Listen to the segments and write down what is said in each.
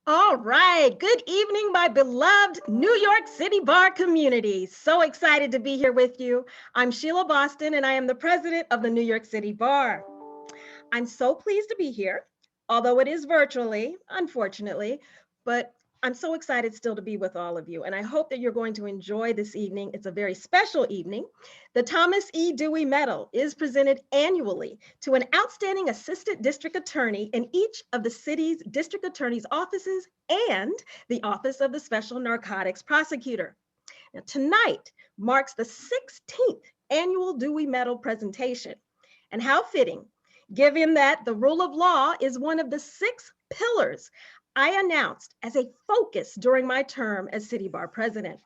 All right. Good evening, my beloved New York City bar community. So excited to be here with you. I'm Sheila Boston, and I am the president of the New York City Bar. I'm so pleased to be here, although it is virtually, unfortunately, but I'm so excited still to be with all of you. And I hope that you're going to enjoy this evening. It's a very special evening. The Thomas E. Dewey Medal is presented annually to an outstanding assistant district attorney in each of the city's district attorney's offices and the office of the Special Narcotics Prosecutor. Now, tonight marks the 16th annual Dewey Medal presentation. And how fitting, given that the rule of law is one of the 6 pillars I announced as a focus during my term as City Bar President.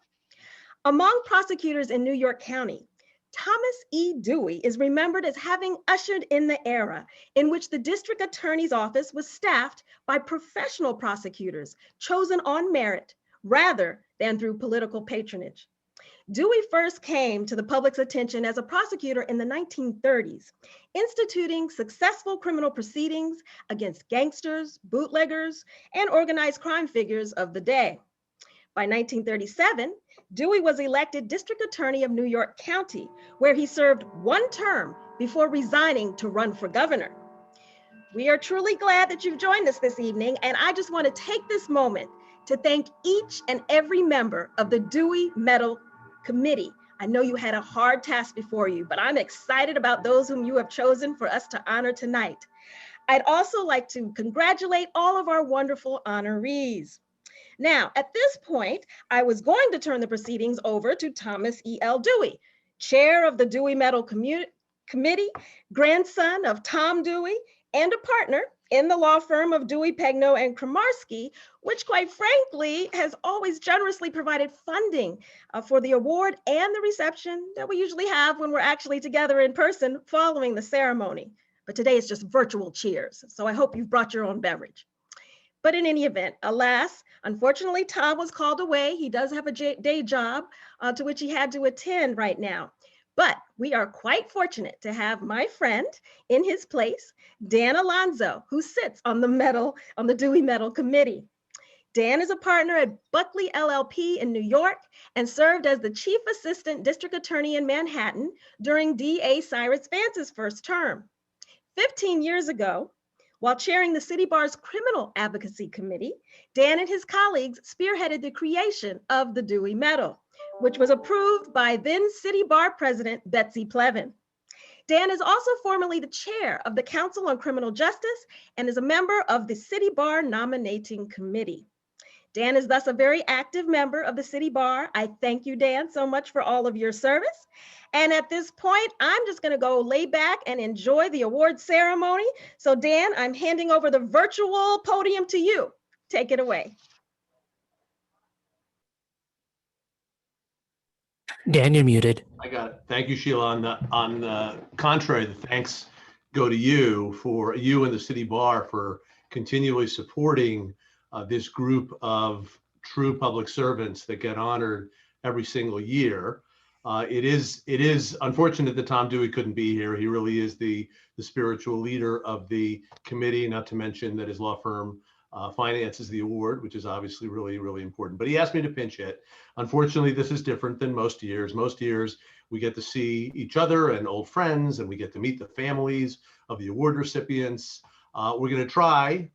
Among prosecutors in New York County, Thomas E. Dewey is remembered as having ushered in the era in which the district attorney's office was staffed by professional prosecutors chosen on merit rather than through political patronage. Dewey first came to the public's attention as a prosecutor in the 1930s, instituting successful criminal proceedings against gangsters, bootleggers, and organized crime figures of the day. By 1937, Dewey was elected district attorney of New York County, where he served 1 term before resigning to run for governor. We are truly glad that you've joined us this evening, and I just want to take this moment to thank each and every member of the Dewey Medal Committee. I know you had a hard task before you, but I'm excited about those whom you have chosen for us to honor tonight. I'd also like to congratulate all of our wonderful honorees. Now, at this point, I was going to turn the proceedings over to Thomas E. L. Dewey, chair of the Dewey Medal Committee, grandson of Tom Dewey, and a partner in the law firm of Dewey, Pegno, and Kramarski, which quite frankly has always generously provided funding for the award and the reception that we usually have when we're actually together in person following the ceremony. But today it's just virtual cheers, so I hope you've brought your own beverage. But in any event, alas, unfortunately, Tom was called away. He does have a day job to which he had to attend right now. But we are quite fortunate to have my friend in his place, Dan Alonso, who sits on the Dewey Medal Committee. Dan is a partner at Buckley LLP in New York and served as the chief assistant district attorney in Manhattan during DA Cyrus Vance's first term. 15 years ago, while chairing the City Bar's Criminal Advocacy Committee, Dan and his colleagues spearheaded the creation of the Dewey Medal, which was approved by then City Bar President Betsy Plevin. Dan is also formerly the chair of the Council on Criminal Justice and is a member of the City Bar Nominating Committee. Dan is thus a very active member of the City Bar. I thank you, Dan, so much for all of your service. And at this point, I'm just going to go lay back and enjoy the award ceremony. So Dan, I'm handing over the virtual podium to you. Take it away. Dan, you're muted. I got it. Thank you, Sheila. On the contrary, the thanks go to you and the City Bar for continually supporting this group of true public servants that get honored every single year. It is unfortunate that Tom Dewey couldn't be here. He really is the spiritual leader of the committee, not to mention that his law firm finances the award, which is obviously really, really important. But he asked me to pinch hit. Unfortunately, this is different than most years. Most years, we get to see each other and old friends, and we get to meet the families of the award recipients. We're going to try,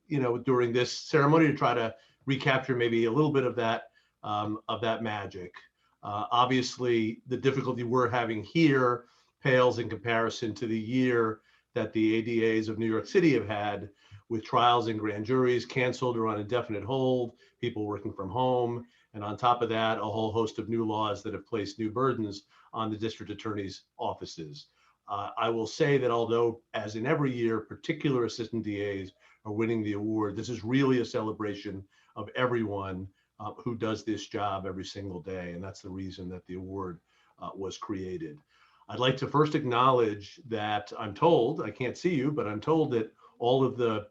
during this ceremony, to try to recapture maybe a little bit of that magic. Obviously, the difficulty we're having here pales in comparison to the year that the ADAs of New York City have had, with trials and grand juries canceled or on indefinite hold, people working from home, and on top of that, a whole host of new laws that have placed new burdens on the district attorney's offices. I will say that although, as in every year, particular assistant DAs are winning the award, this is really a celebration of everyone who does this job every single day, and that's the reason that the award was created. I'd like to first acknowledge that I'm told, I can't see you, but I'm told that all of the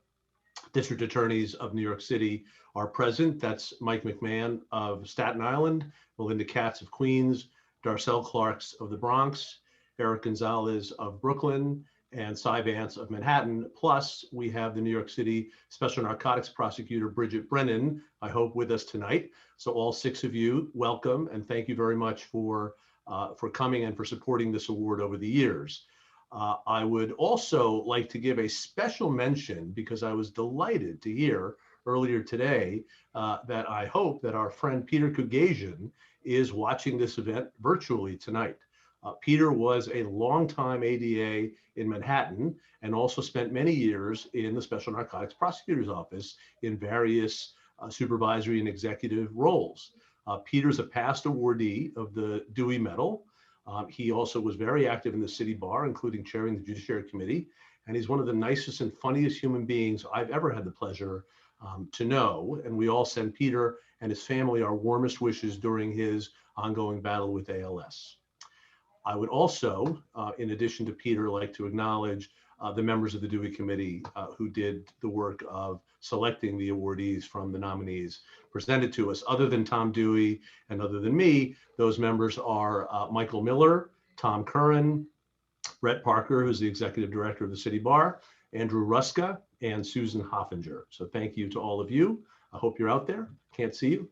district attorneys of New York City are present. That's Mike McMahon of Staten Island, Belinda Katz of Queens, Darcel Clarks of the Bronx, Eryck Gonzalez of Brooklyn, and Cy Vance of Manhattan. Plus, we have the New York City Special Narcotics Prosecutor, Bridget Brennan, I hope with us tonight. So all 6 of you, welcome, and thank you very much for coming and for supporting this award over the years. I would also like to give a special mention, because I was delighted to hear earlier today that I hope that our friend Peter Kagasian is watching this event virtually tonight. Peter was a longtime ADA in Manhattan and also spent many years in the Special Narcotics Prosecutor's Office in various supervisory and executive roles. Peter's a past awardee of the Dewey Medal. He also was very active in the city bar, including chairing the Judiciary Committee. And he's one of the nicest and funniest human beings I've ever had the pleasure to know. And we all send Peter and his family our warmest wishes during his ongoing battle with ALS. I would also, in addition to Peter, like to acknowledge the members of the Dewey Committee who did the work of selecting the awardees from the nominees presented to us. Other than Tom Dewey and other than me, those members are Michael Miller, Tom Curran, Brett Parker, who's the Executive Director of the City Bar, Andrew Ruska, and Susan Hoffinger. So thank you to all of you. I hope you're out there. Can't see you.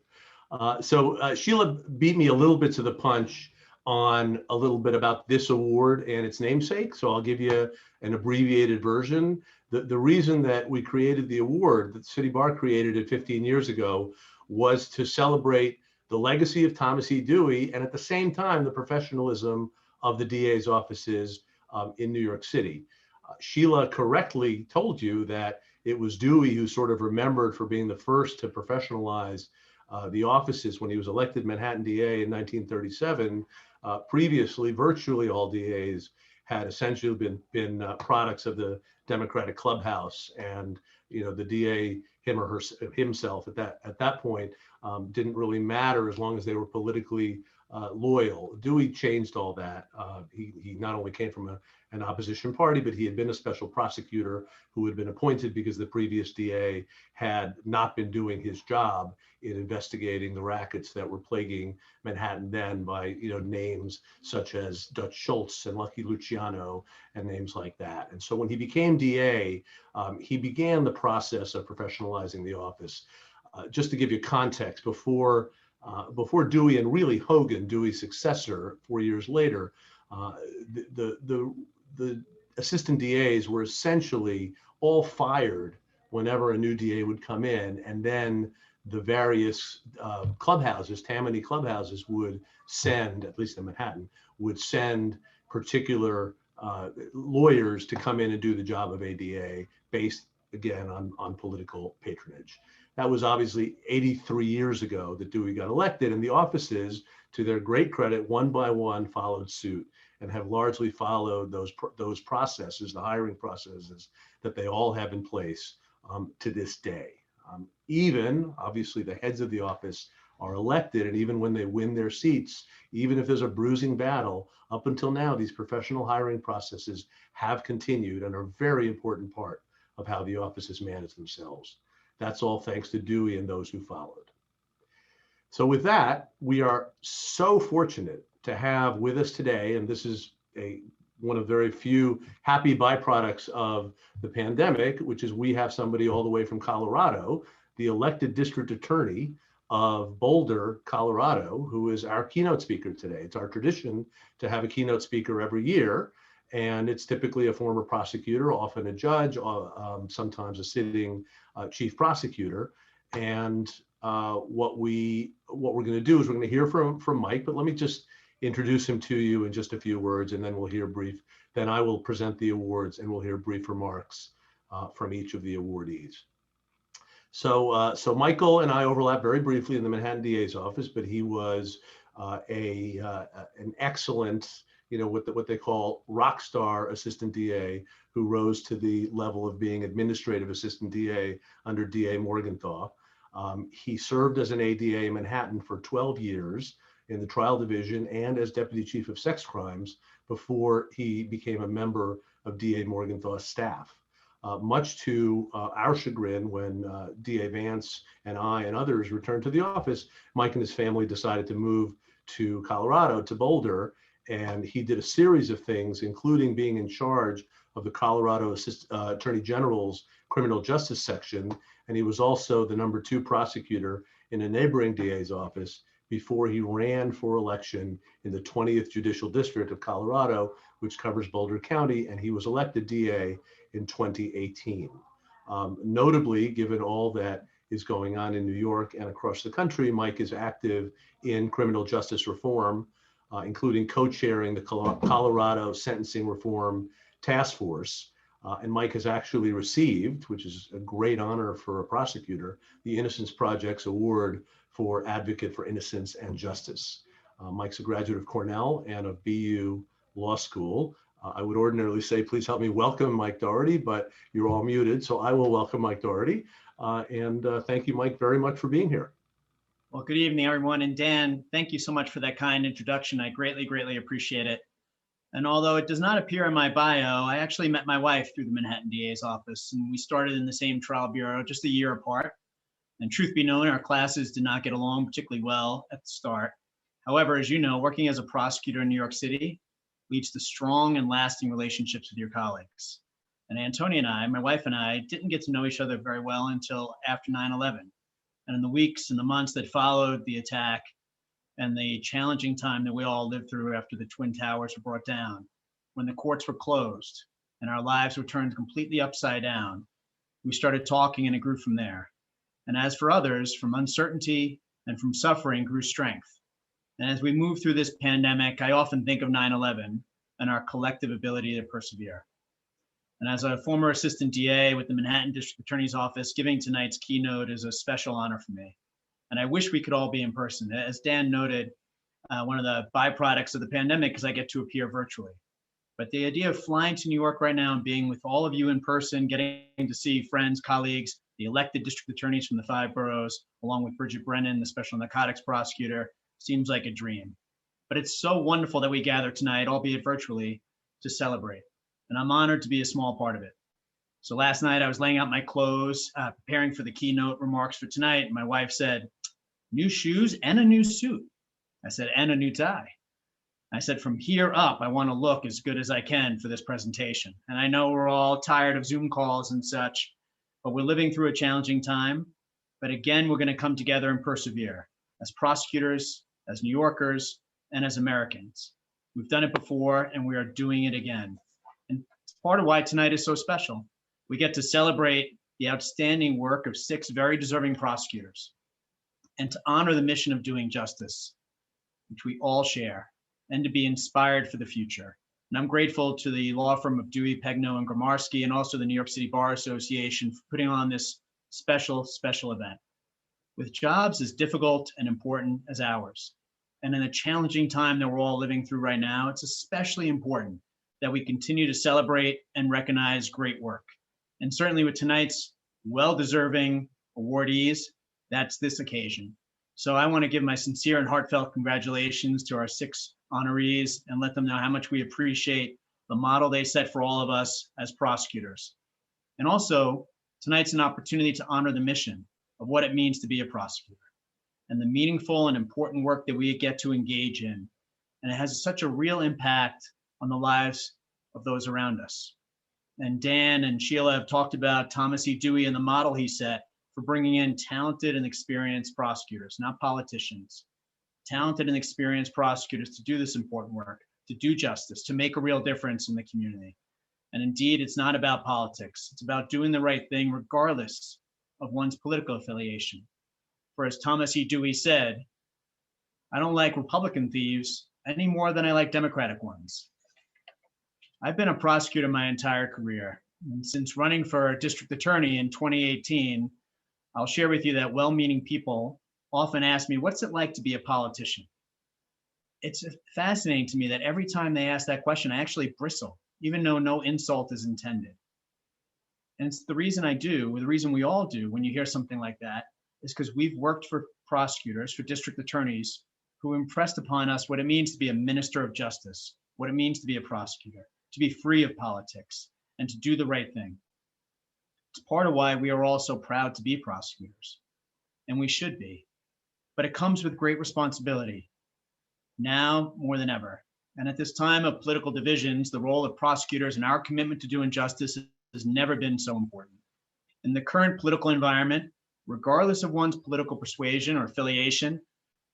So Sheila beat me a little bit to the punch on a little bit about this award and its namesake. So I'll give you an abbreviated version. The reason that we created the award, that City Bar created it 15 years ago, was to celebrate the legacy of Thomas E. Dewey and at the same time, the professionalism of the DA's offices in New York City. Sheila correctly told you that it was Dewey who sort of remembered for being the first to professionalize the offices when he was elected Manhattan DA in 1937. Previously, virtually all DAs had essentially been products of the Democratic clubhouse, and the DA, him or himself at that point, didn't really matter as long as they were politically loyal. Dewey changed all that. He not only came from an opposition party, but he had been a special prosecutor who had been appointed because the previous DA had not been doing his job in investigating the rackets that were plaguing Manhattan then by names such as Dutch Schultz and Lucky Luciano and names like that. And so when he became DA, he began the process of professionalizing the office. Just to give you context, before Dewey and really Hogan, Dewey's successor 4 years later, the assistant DAs were essentially all fired whenever a new DA would come in, and then the various clubhouses, Tammany clubhouses, would send, at least in Manhattan, would send particular lawyers to come in and do the job of ADA based, again, on political patronage. That was obviously 83 years ago that Dewey got elected, and the offices, to their great credit, one by one followed suit and have largely followed those processes, the hiring processes that they all have in place to this day. Even, obviously, the heads of the office are elected, and even when they win their seats, even if there's a bruising battle, up until now, these professional hiring processes have continued and are a very important part of how the offices manage themselves. That's all thanks to Dewey and those who followed. So with that, we are so fortunate to have with us today, and this is one of very few happy byproducts of the pandemic, which is we have somebody all the way from Colorado, the elected district attorney of Boulder, Colorado, who is our keynote speaker today. It's our tradition to have a keynote speaker every year, and it's typically a former prosecutor, often a judge, sometimes a sitting chief prosecutor. And what we're going to do is we're going to hear from Mike, but let me just introduce him to you in just a few words, and then we'll hear brief. Then I will present the awards, and we'll hear brief remarks from each of the awardees. So Michael and I overlap very briefly in the Manhattan DA's office, but he was an excellent, what they call rock star assistant DA who rose to the level of being administrative assistant DA under DA Morgenthau. He served as an ADA in Manhattan for 12 years in the trial division and as deputy chief of sex crimes before he became a member of DA Morgenthau's staff. Much to our chagrin, when DA Vance and I and others returned to the office, Mike and his family decided to move to Colorado, to Boulder, and he did a series of things, including being in charge of the Colorado Attorney General's Criminal Justice Section, and he was also the #2 prosecutor in a neighboring DA's office before he ran for election in the 20th Judicial District of Colorado, which covers Boulder County, and he was elected DA in 2018. Notably, given all that is going on in New York and across the country, Mike is active in criminal justice reform, including co-chairing the Colorado Sentencing Reform Task Force. And Mike has actually received, which is a great honor for a prosecutor, the Innocence Project's Award for Advocate for Innocence and Justice. Mike's a graduate of Cornell and of BU Law School. I would ordinarily say, please help me welcome Mike Doherty, but you're all muted, so I will welcome Mike Doherty. And thank you, Mike, very much for being here. Well, good evening, everyone. And Dan, thank you so much for that kind introduction. I greatly, greatly appreciate it. And although it does not appear in my bio, I actually met my wife through the Manhattan DA's office, and we started in the same trial bureau just a year apart. And truth be known, our classes did not get along particularly well at the start. However, as you know, working as a prosecutor in New York City leads to strong and lasting relationships with your colleagues. And Antonia and I, my wife and I, didn't get to know each other very well until after 9/11. And in the weeks and the months that followed the attack and the challenging time that we all lived through after the Twin Towers were brought down, when the courts were closed and our lives were turned completely upside down, we started talking and it grew from there. And as for others, from uncertainty and from suffering grew strength. And as we move through this pandemic, I often think of 9/11 and our collective ability to persevere. And as a former assistant DA with the Manhattan District Attorney's Office, giving tonight's keynote is a special honor for me. And I wish we could all be in person. As Dan noted, one of the byproducts of the pandemic is I get to appear virtually. But the idea of flying to New York right now and being with all of you in person, getting to see friends, colleagues, the elected district attorneys from the 5 boroughs, along with Bridget Brennan, the Special Narcotics Prosecutor, seems like a dream. But it's so wonderful that we gather tonight, albeit virtually, to celebrate. And I'm honored to be a small part of it. So last night I was laying out my clothes, preparing for the keynote remarks for tonight. And my wife said, "New shoes and a new suit." I said, "And a new tie." I said, "From here up, I want to look as good as I can for this presentation." And I know we're all tired of Zoom calls and such, but we're living through a challenging time. But again, we're going to come together and persevere as prosecutors, as New Yorkers, and as Americans. We've done it before and we are doing it again. And it's part of why tonight is so special. We get to celebrate the outstanding work of 6 very deserving prosecutors and to honor the mission of doing justice, which we all share, and to be inspired for the future. And I'm grateful to the law firm of Dewey, Pegno, and Gramarski, and also the New York City Bar Association for putting on this special event. With jobs as difficult and important as ours, and in a challenging time that we're all living through right now, it's especially important that we continue to celebrate and recognize great work. And certainly with tonight's well-deserving awardees, that's this occasion. So I want to give my sincere and heartfelt congratulations to our 6 honorees and let them know how much we appreciate the model they set for all of us as prosecutors. And also, tonight's an opportunity to honor the mission of what it means to be a prosecutor and the meaningful and important work that we get to engage in. And it has such a real impact on the lives of those around us. And Dan and Sheila have talked about Thomas E. Dewey and the model he set for bringing in talented and experienced prosecutors, not politicians, talented and experienced prosecutors to do this important work, to do justice, to make a real difference in the community. And indeed, it's not about politics. It's about doing the right thing regardless of one's political affiliation. For as Thomas E. Dewey said, "I don't like Republican thieves any more than I like Democratic ones." I've been a prosecutor my entire career. And since running for district attorney in 2018, I'll share with you that well-meaning people often ask me, "What's it like to be a politician?" It's fascinating to me that every time they ask that question, I actually bristle, even though no insult is intended. And it's the reason I do, or the reason we all do when you hear something like that, is because we've worked for prosecutors, for district attorneys who impressed upon us what it means to be a minister of justice, what it means to be a prosecutor, to be free of politics, and to do the right thing. It's part of why we are all so proud to be prosecutors, and we should be. But it comes with great responsibility, now more than ever. And at this time of political divisions, the role of prosecutors and our commitment to doing justice has never been so important. In the current political environment, regardless of one's political persuasion or affiliation,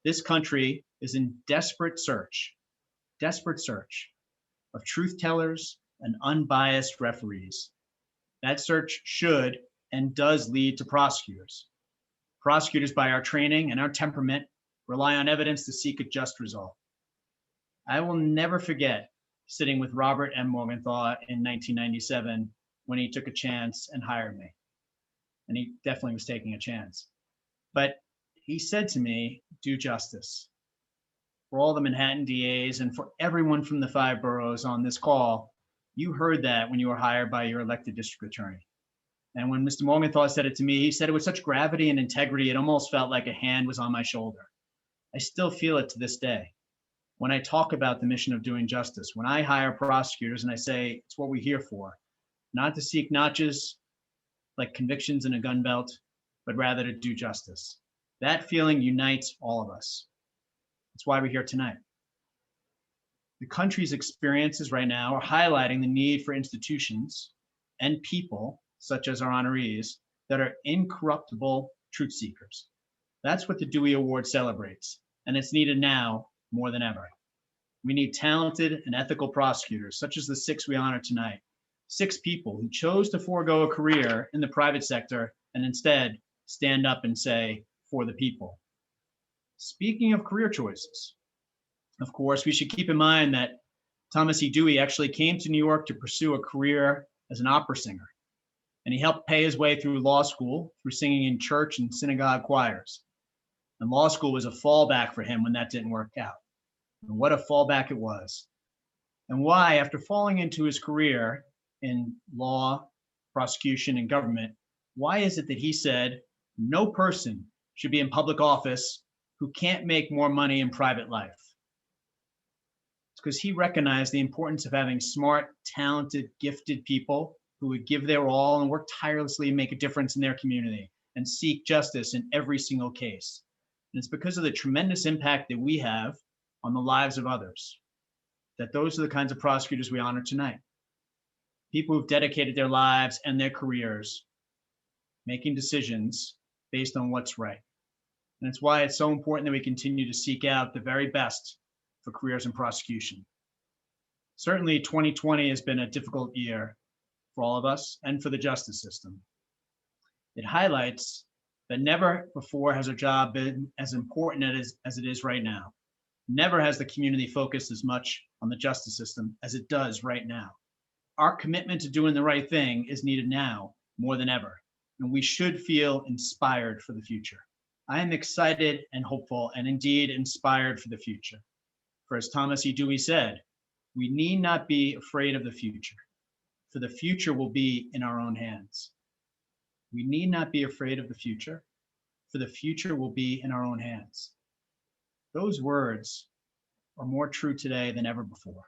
this country is in desperate search of truth tellers and unbiased referees. That search should and does lead to prosecutors. Prosecutors, by our training and our temperament, rely on evidence to seek a just result. I will never forget sitting with Robert M. Morgenthau in 1997 when he took a chance and hired me. And he definitely was taking a chance. But he said to me, do justice. For all the Manhattan DAs and for everyone from the 5 boroughs on this call, you heard that when you were hired by your elected district attorney. And when Mr. Morgenthau said it to me, he said it with such gravity and integrity, it almost felt like a hand was on my shoulder. I still feel it to this day. When I talk about the mission of doing justice, when I hire prosecutors and I say it's what we're here for, not to seek notches like convictions in a gun belt, but rather to do justice. That feeling unites all of us. That's why we're here tonight. The country's experiences right now are highlighting the need for institutions and people, such as our honorees, that are incorruptible truth seekers. That's what the Dewey Award celebrates, and it's needed now more than ever. We need talented and ethical prosecutors, such as the 6 we honor tonight. 6 people who chose to forego a career in the private sector and instead stand up and say, for the people. Speaking of career choices, of course, we should keep in mind that Thomas E. Dewey actually came to New York to pursue a career as an opera singer. And he helped pay his way through law school through singing in church and synagogue choirs. And law school was a fallback for him when that didn't work out. And what a fallback it was. And why, after falling into his career in law, prosecution, and government, why is it that he said no person should be in public office who can't make more money in private life? It's because he recognized the importance of having smart, talented, gifted people who would give their all and work tirelessly and make a difference in their community and seek justice in every single case. And it's because of the tremendous impact that we have on the lives of others that those are the kinds of prosecutors we honor tonight. People who've dedicated their lives and their careers making decisions based on what's right. And it's why it's so important that we continue to seek out the very best for careers in prosecution. Certainly 2020 has been a difficult year for all of us and for the justice system. It highlights that never before has our job been as important as it is right now. Never has the community focused as much on the justice system as it does right now. Our commitment to doing the right thing is needed now more than ever, and we should feel inspired for the future. I am excited and hopeful and indeed inspired for the future. For as Thomas E. Dewey said, we need not be afraid of the future, for the future will be in our own hands. We need not be afraid of the future, for the future will be in our own hands. Those words are more true today than ever before.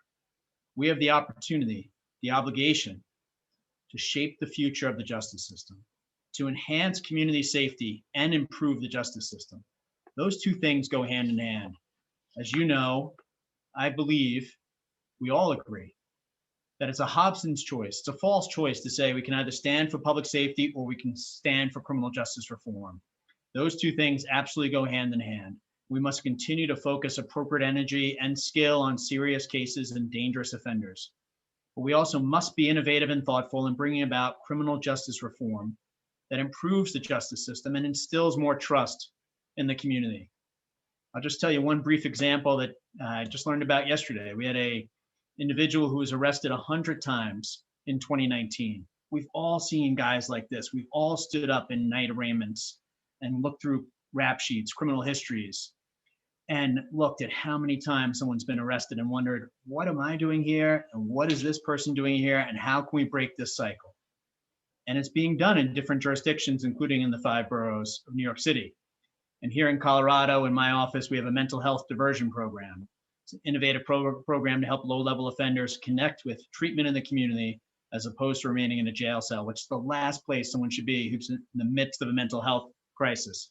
We have the opportunity, the obligation to shape the future of the justice system, to enhance community safety and improve the justice system. Those two things go hand in hand. As you know, I believe we all agree that it's a Hobson's choice. It's a false choice to say we can either stand for public safety or we can stand for criminal justice reform. Those two things absolutely go hand in hand. We must continue to focus appropriate energy and skill on serious cases and dangerous offenders. But we also must be innovative and thoughtful in bringing about criminal justice reform that improves the justice system and instills more trust in the community. I'll just tell you one brief example that I just learned about yesterday. We had an individual who was arrested 100 times in 2019. We've all seen guys like this. We've all stood up in night arraignments and looked through rap sheets, criminal histories, and looked at how many times someone's been arrested and wondered, what am I doing here? And what is this person doing here? And how can we break this cycle? And it's being done in different jurisdictions, including in the 5 boroughs of New York City. And here in Colorado, in my office, we have a mental health diversion program. It's an innovative program to help low-level offenders connect with treatment in the community as opposed to remaining in a jail cell, which is the last place someone should be who's in the midst of a mental health crisis.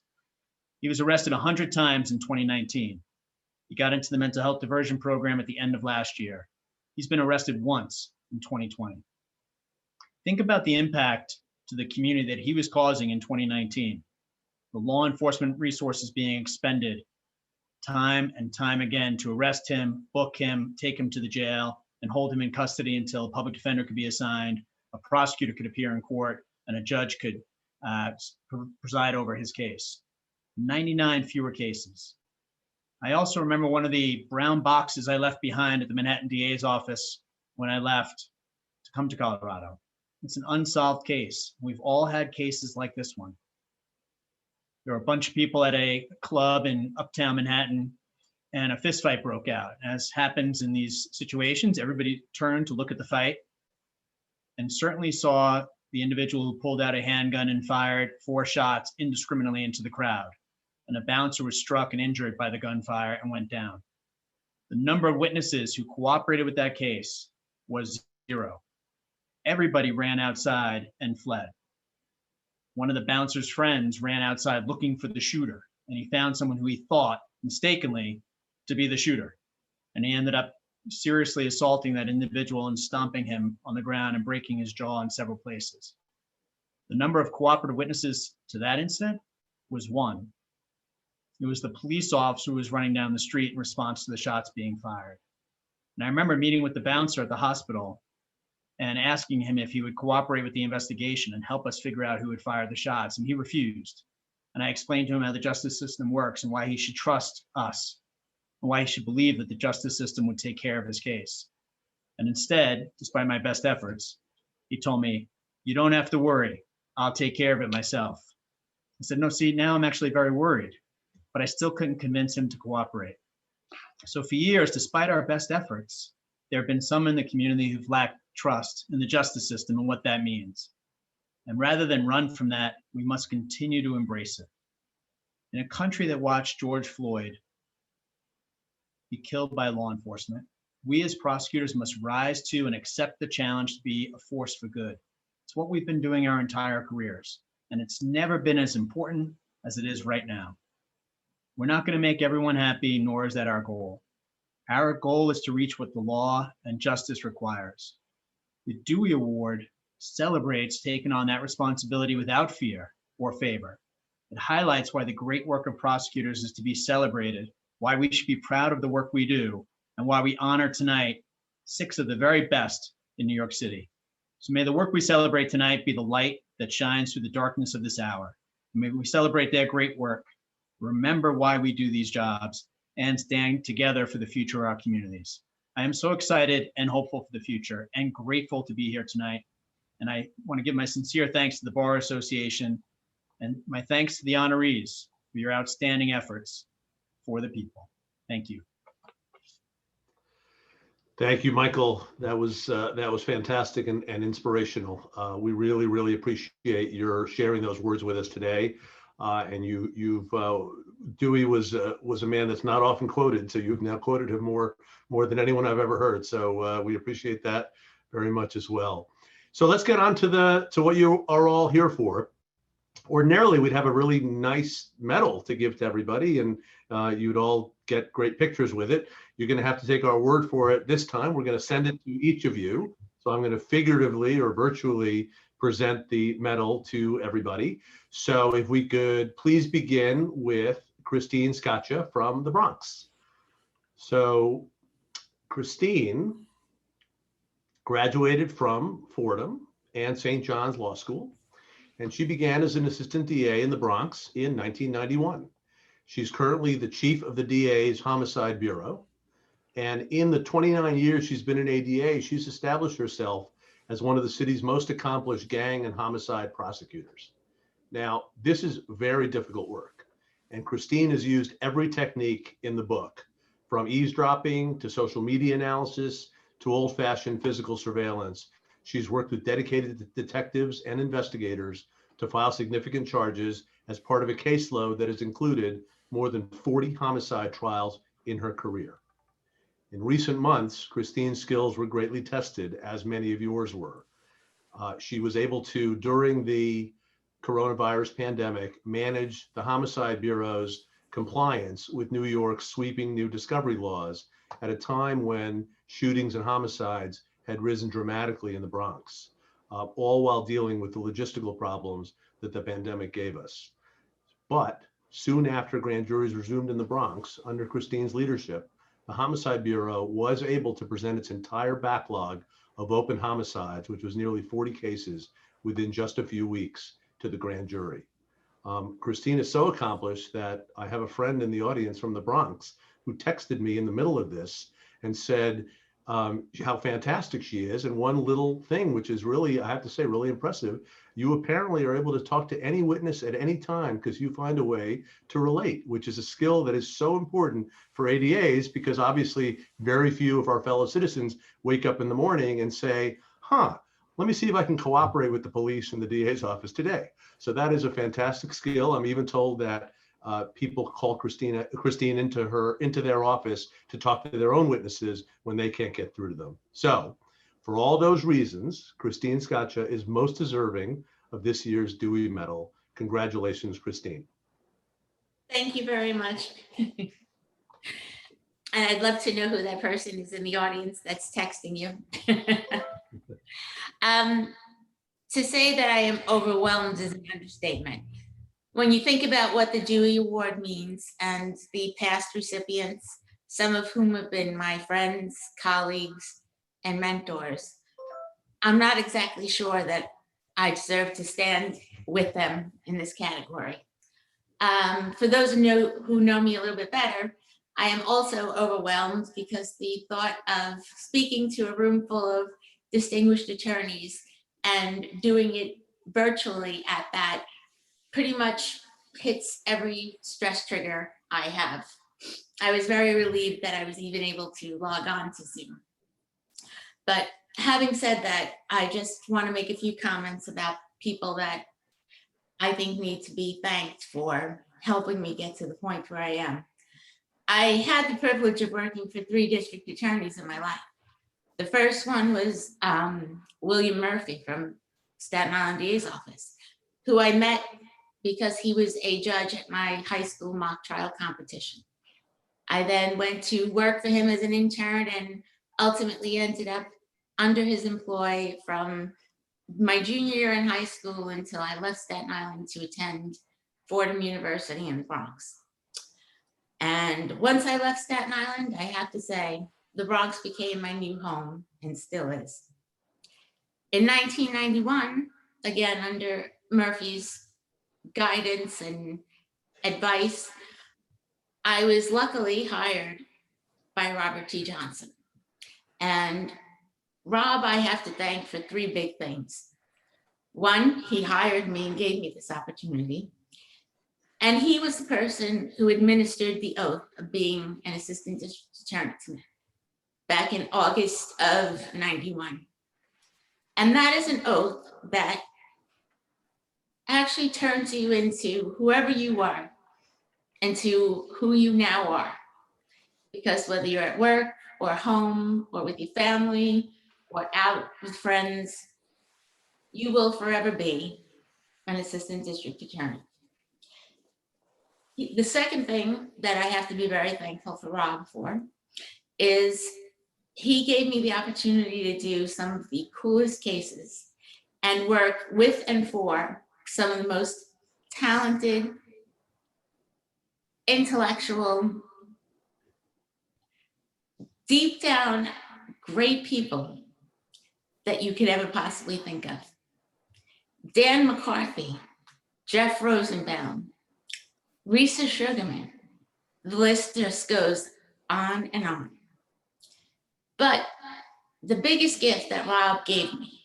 He was arrested 100 times in 2019. He got into the mental health diversion program at the end of last year. He's been arrested once in 2020. Think about the impact to the community that he was causing in 2019. The law enforcement resources being expended time and time again to arrest him, book him, take him to the jail, and hold him in custody until a public defender could be assigned, a prosecutor could appear in court, and a judge could preside over his case. 99 fewer cases. I also remember one of the brown boxes I left behind at the Manhattan DA's office when I left to come to Colorado. It's an unsolved case. We've all had cases like this one. There were a bunch of people at a club in uptown Manhattan, and a fist fight broke out. As happens in these situations, everybody turned to look at the fight and certainly saw the individual who pulled out a handgun and fired 4 shots indiscriminately into the crowd. And a bouncer was struck and injured by the gunfire and went down. The number of witnesses who cooperated with that case was 0. Everybody ran outside and fled. One of the bouncer's friends ran outside looking for the shooter, and he found someone who he thought mistakenly to be the shooter. And he ended up seriously assaulting that individual and stomping him on the ground and breaking his jaw in several places. The number of cooperative witnesses to that incident was 1. It was the police officer who was running down the street in response to the shots being fired. And I remember meeting with the bouncer at the hospital and asking him if he would cooperate with the investigation and help us figure out who had fired the shots, and he refused. And I explained to him how the justice system works and why he should trust us, and why he should believe that the justice system would take care of his case. And instead, despite my best efforts, he told me, "You don't have to worry. I'll take care of it myself." I said, "No, see, now I'm actually very worried," but I still couldn't convince him to cooperate. So for years, despite our best efforts, there have been some in the community who've lacked trust in the justice system and what that means. And rather than run from that, we must continue to embrace it. In a country that watched George Floyd be killed by law enforcement, we as prosecutors must rise to and accept the challenge to be a force for good. It's what we've been doing our entire careers, and it's never been as important as it is right now. We're not going to make everyone happy, nor is that our goal. Our goal is to reach what the law and justice requires. The Dewey Award celebrates taking on that responsibility without fear or favor. It highlights why the great work of prosecutors is to be celebrated, why we should be proud of the work we do, and why we honor tonight 6 of the very best in New York City. So may the work we celebrate tonight be the light that shines through the darkness of this hour. May we celebrate their great work, remember why we do these jobs, and stand together for the future of our communities. I am so excited and hopeful for the future and grateful to be here tonight. And I want to give my sincere thanks to the Bar Association and my thanks to the honorees for your outstanding efforts for the people. Thank you. Thank you, Michael. That was fantastic and inspirational. We really appreciate your sharing those words with us today. And Dewey was a man that's not often quoted, so you've now quoted him more than anyone I've ever heard. So we appreciate that very much as well. So let's get on to what you are all here for. Ordinarily, we'd have a really nice medal to give to everybody, and you'd all get great pictures with it. You're going to have to take our word for it this time. We're going to send it to each of you. So I'm going to figuratively or virtually present the medal to everybody. So if we could please begin with Christine Scaccia from the Bronx. So Christine graduated from Fordham and St. John's Law School, and she began as an assistant DA in the Bronx in 1991. She's currently the chief of the DA's Homicide Bureau. And in the 29 years she's been an ADA, she's established herself as one of the city's most accomplished gang and homicide prosecutors. Now, this is very difficult work, and Christine has used every technique in the book, from eavesdropping to social media analysis to old-fashioned physical surveillance. She's worked with dedicated detectives and investigators to file significant charges as part of a caseload that has included more than 40 homicide trials in her career. In recent months, Christine's skills were greatly tested, as many of yours were. She was able to, during the coronavirus pandemic, manage the Homicide Bureau's compliance with New York's sweeping new discovery laws at a time when shootings and homicides had risen dramatically in the Bronx, all while dealing with the logistical problems that the pandemic gave us. But soon after grand juries resumed in the Bronx, under Christine's leadership, the Homicide Bureau was able to present its entire backlog of open homicides, which was nearly 40 cases, within just a few weeks to the grand jury. Christine is so accomplished that I have a friend in the audience from the Bronx who texted me in the middle of this and said how fantastic she is. And one little thing, which is really, I have to say, really impressive, you apparently are able to talk to any witness at any time because you find a way to relate, which is a skill that is so important for ADAs, because obviously very few of our fellow citizens wake up in the morning and say, let me see if I can cooperate with the police and the DA's office today. So that is a fantastic skill. I'm even told that people call Christine into their office to talk to their own witnesses when they can't get through to them. So for all those reasons, Christine Scaccia is most deserving of this year's Dewey Medal. Congratulations, Christine. Thank you very much. And I'd love to know who that person is in the audience that's texting you. To say that I am overwhelmed is an understatement. When you think about what the Dewey Award means and the past recipients, some of whom have been my friends, colleagues, and mentors, I'm not exactly sure that I deserve to stand with them in this category. For those who know me a little bit better, I am also overwhelmed because the thought of speaking to a room full of distinguished attorneys and doing it virtually at that pretty much hits every stress trigger I have. I was very relieved that I was even able to log on to Zoom. But having said that, I just want to make a few comments about people that I think need to be thanked for helping me get to the point where I am. I had the privilege of working for 3 district attorneys in my life. The first one was William Murphy from Staten Island DA's office, who I met because he was a judge at my high school mock trial competition. I then went to work for him as an intern and ultimately ended up under his employ from my junior year in high school until I left Staten Island to attend Fordham University in the Bronx. And once I left Staten Island, I have to say, the Bronx became my new home and still is. In 1991, again, under Murphy's guidance and advice, I was luckily hired by Robert T. Johnson. And Rob, I have to thank for 3 big things. One, he hired me and gave me this opportunity. And he was the person who administered the oath of being an assistant district attorney to me back in August of 91. And that is an oath that actually turns you into whoever you are, into who you now are. Because whether you're at work or home or with your family or out with friends, you will forever be an assistant district attorney. The second thing that I have to be very thankful for Rob for is he gave me the opportunity to do some of the coolest cases and work with and for some of the most talented, intellectual, deep down, great people that you could ever possibly think of. Dan McCarthy, Jeff Rosenbaum, Risa Sugarman, the list just goes on and on. But the biggest gift that Rob gave me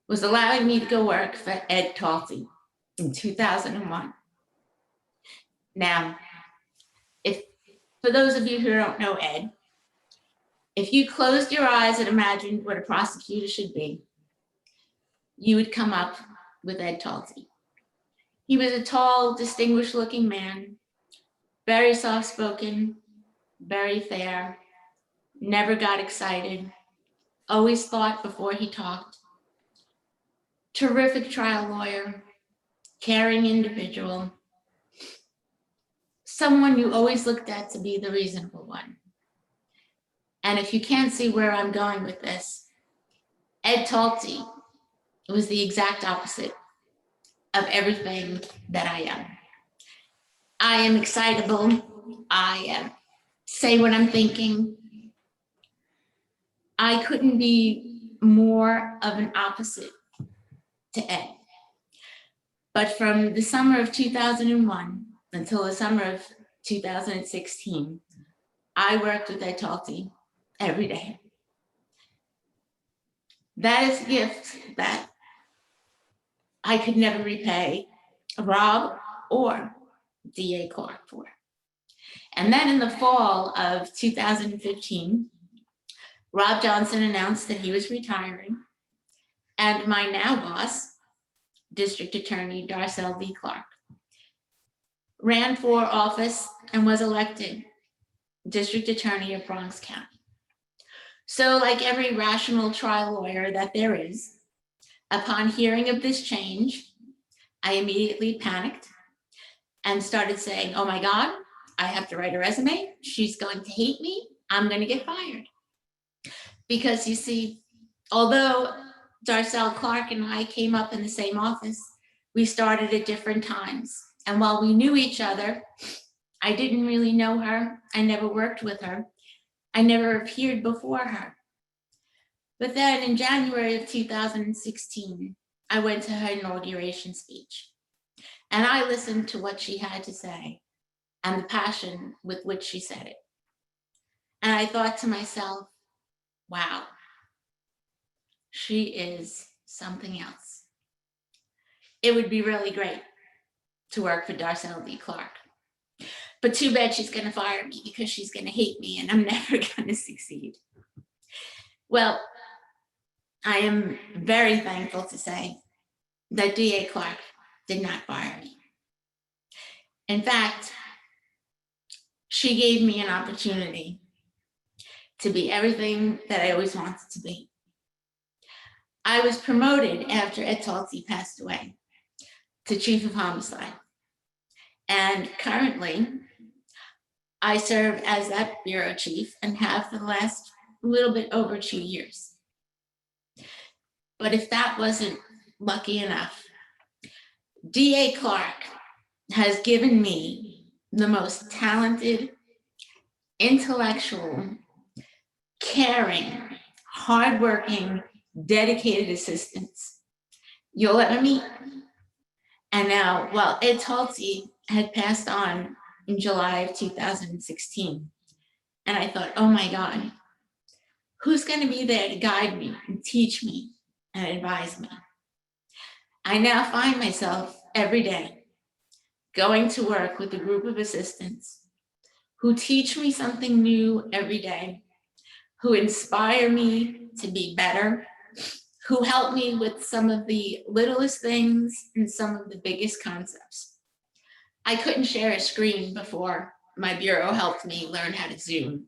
was allowing me to go work for Ed Talty in 2001. Now, for those of you who don't know Ed, if you closed your eyes and imagined what a prosecutor should be, you would come up with Ed Talty. He was a tall, distinguished looking man, very soft-spoken, very fair, never got excited, always thought before he talked. Terrific trial lawyer, caring individual, someone you always looked at to be the reasonable one. And if you can't see where I'm going with this, Ed Talty was the exact opposite of everything that I am. I am excitable. I say what I'm thinking. I couldn't be more of an opposite to Ed. But from the summer of 2001 until the summer of 2016, I worked with Ed Talty every day. That is a gift that I could never repay Rob or DA Clark for. And then in the fall of 2015, Rob Johnson announced that he was retiring, and my now boss, District Attorney Darcel V. Clark, ran for office and was elected District Attorney of Bronx County. So like every rational trial lawyer that there is, upon hearing of this change, I immediately panicked and started saying, oh my God, I have to write a resume. She's going to hate me. I'm going to get fired. Because you see, although Darcel Clark and I came up in the same office, we started at different times. And while we knew each other, I didn't really know her. I never worked with her. I never appeared before her. But then in January of 2016, I went to her inauguration speech. And I listened to what she had to say and the passion with which she said it. And I thought to myself, wow, she is something else. It would be really great to work for Darcel V. Clark. But too bad she's going to fire me because she's going to hate me and I'm never going to succeed. Well, I am very thankful to say that DA Clark did not fire me. In fact, she gave me an opportunity to be everything that I always wanted to be. I was promoted after Ed Talty passed away to Chief of Homicide. And currently, I serve as that bureau chief and have for the last little bit over 2 years. But if that wasn't lucky enough, DA Clark has given me the most talented, intellectual, caring, hardworking, dedicated assistants you'll ever meet. And now, well, Ed Talty had passed on in July of 2016. And I thought, oh my God, who's going to be there to guide me and teach me and advise me? I now find myself every day going to work with a group of assistants who teach me something new every day, who inspire me to be better, who help me with some of the littlest things and some of the biggest concepts. I couldn't share a screen before my bureau helped me learn how to Zoom.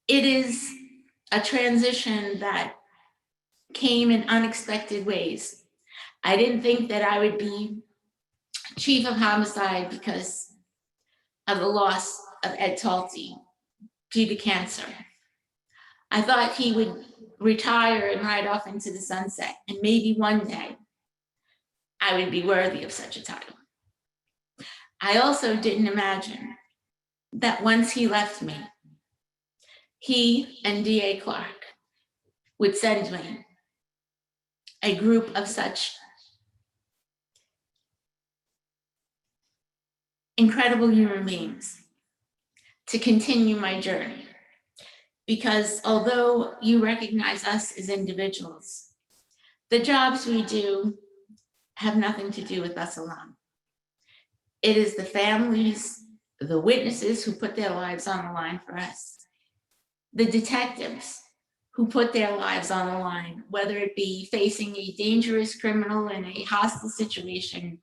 It is a transition that came in unexpected ways. I didn't think that I would be Chief of Homicide because of the loss of Ed Talty due to cancer. I thought he would retire and ride off into the sunset, and maybe one day I would be worthy of such a title. I also didn't imagine that once he left me, he and DA Clark would send me a group of such incredible human beings to continue my journey. Because although you recognize us as individuals, the jobs we do have nothing to do with us alone. It is the families, the witnesses who put their lives on the line for us, the detectives who put their lives on the line, whether it be facing a dangerous criminal in a hostile situation,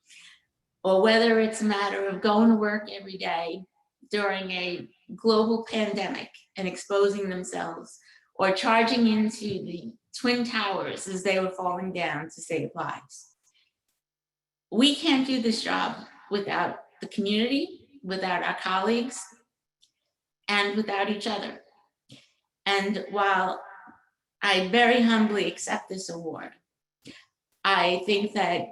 or whether it's a matter of going to work every day during a global pandemic and exposing themselves, or charging into the Twin Towers as they were falling down to save lives. We can't do this job without the community, without our colleagues, and without each other. And while I very humbly accept this award, I think that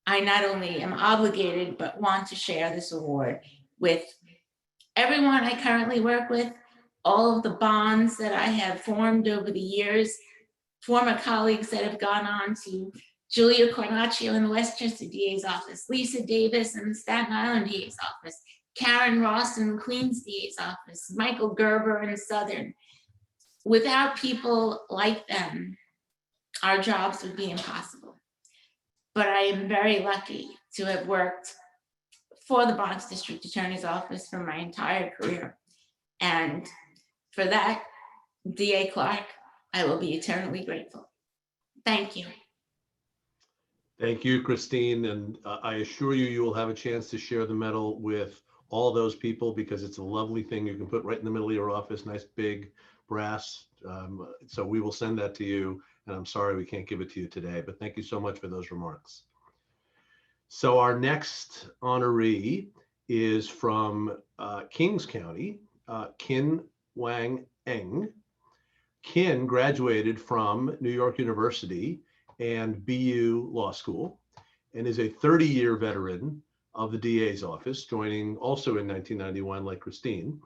I not only am obligated, but want to share this award with everyone I currently work with, all of the bonds that I have formed over the years, former colleagues that have gone on to Julia Cornacchio in the Westchester DA's office, Lisa Davis in the Staten Island DA's office, Karen Ross in the Queens DA's office, Michael Gerber in Southern. Without people like them, our jobs would be impossible. But I am very lucky to have worked for the Bronx District Attorney's Office for my entire career. And for that, DA Clark, I will be eternally grateful. Thank you. Thank you, Christine. And I assure you, you will have a chance to share the medal with all those people because it's a lovely thing you can put right in the middle of your office, nice big brass. So we will send that to you. And I'm sorry we can't give it to you today, but thank you so much for those remarks. So our next honoree is from Kings County, Wang. Kin graduated from New York University and BU Law School and is a 30-year veteran of the DA's office, joining also in 1991 like Christine.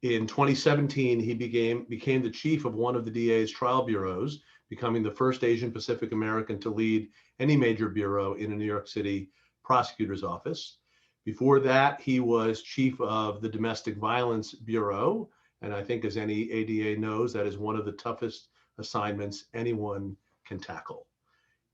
In 2017, he became the chief of one of the DA's trial bureaus, becoming the first Asian Pacific American to lead any major bureau in a New York City prosecutor's office. Before that, he was chief of the Domestic Violence Bureau. And I think as any ADA knows, that is one of the toughest assignments anyone can tackle.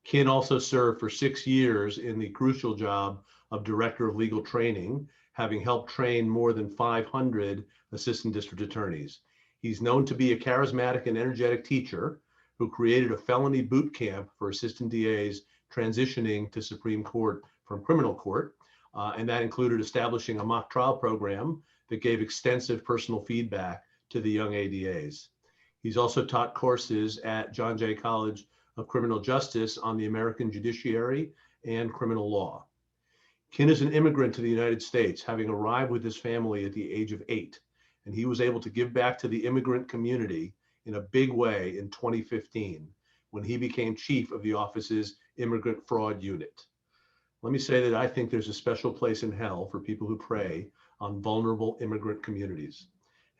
Kin also served for 6 years in the crucial job of Director of Legal Training, having helped train more than 500 assistant district attorneys. He's known to be a charismatic and energetic teacher who created a felony boot camp for assistant DAs transitioning to Supreme Court from criminal court. And that included establishing a mock trial program that gave extensive personal feedback to the young ADAs. He's also taught courses at John Jay College of Criminal Justice on the American judiciary and criminal law. Kin is an immigrant to the United States, having arrived with his family at the age of 8, and he was able to give back to the immigrant community in a big way in 2015 when he became chief of the office's Immigrant Fraud Unit. Let me say that I think there's a special place in hell for people who prey on vulnerable immigrant communities.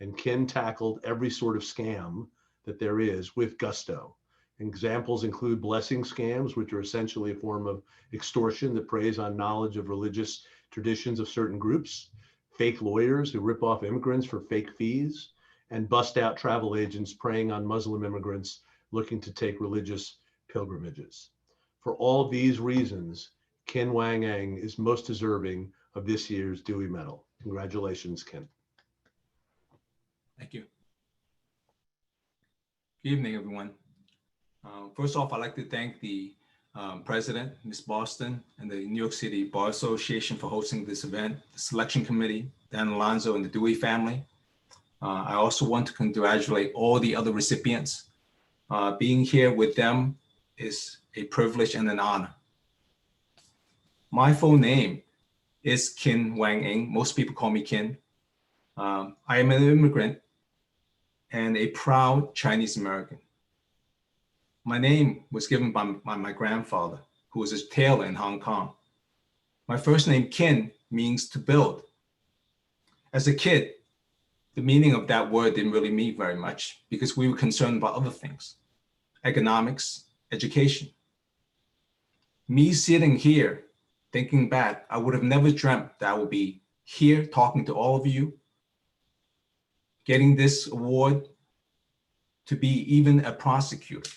And Kin tackled every sort of scam that there is with gusto. Examples include blessing scams, which are essentially a form of extortion that preys on knowledge of religious traditions of certain groups, fake lawyers who rip off immigrants for fake fees, and bust out travel agents preying on Muslim immigrants looking to take religious pilgrimages. For all these reasons, Kin Wang is most deserving of this year's Dewey Medal. Congratulations, Kin. Thank you. Good evening, everyone. First off, I'd like to thank the President, Ms. Boston, and the New York City Bar Association for hosting this event, the selection committee, Dan Alonso, and the Dewey family. I also want to congratulate all the other recipients. Being here with them is a privilege and an honor. My full name is Kin Wang. Most people call me Kin. I am an immigrant and a proud Chinese American. My name was given by my grandfather, who was a tailor in Hong Kong. My first name, Kin, means to build. As a kid, the meaning of that word didn't really mean very much because we were concerned about other things, economics, education. Me sitting here, thinking back, I would have never dreamt that I would be here talking to all of you, getting this award to be even a prosecutor.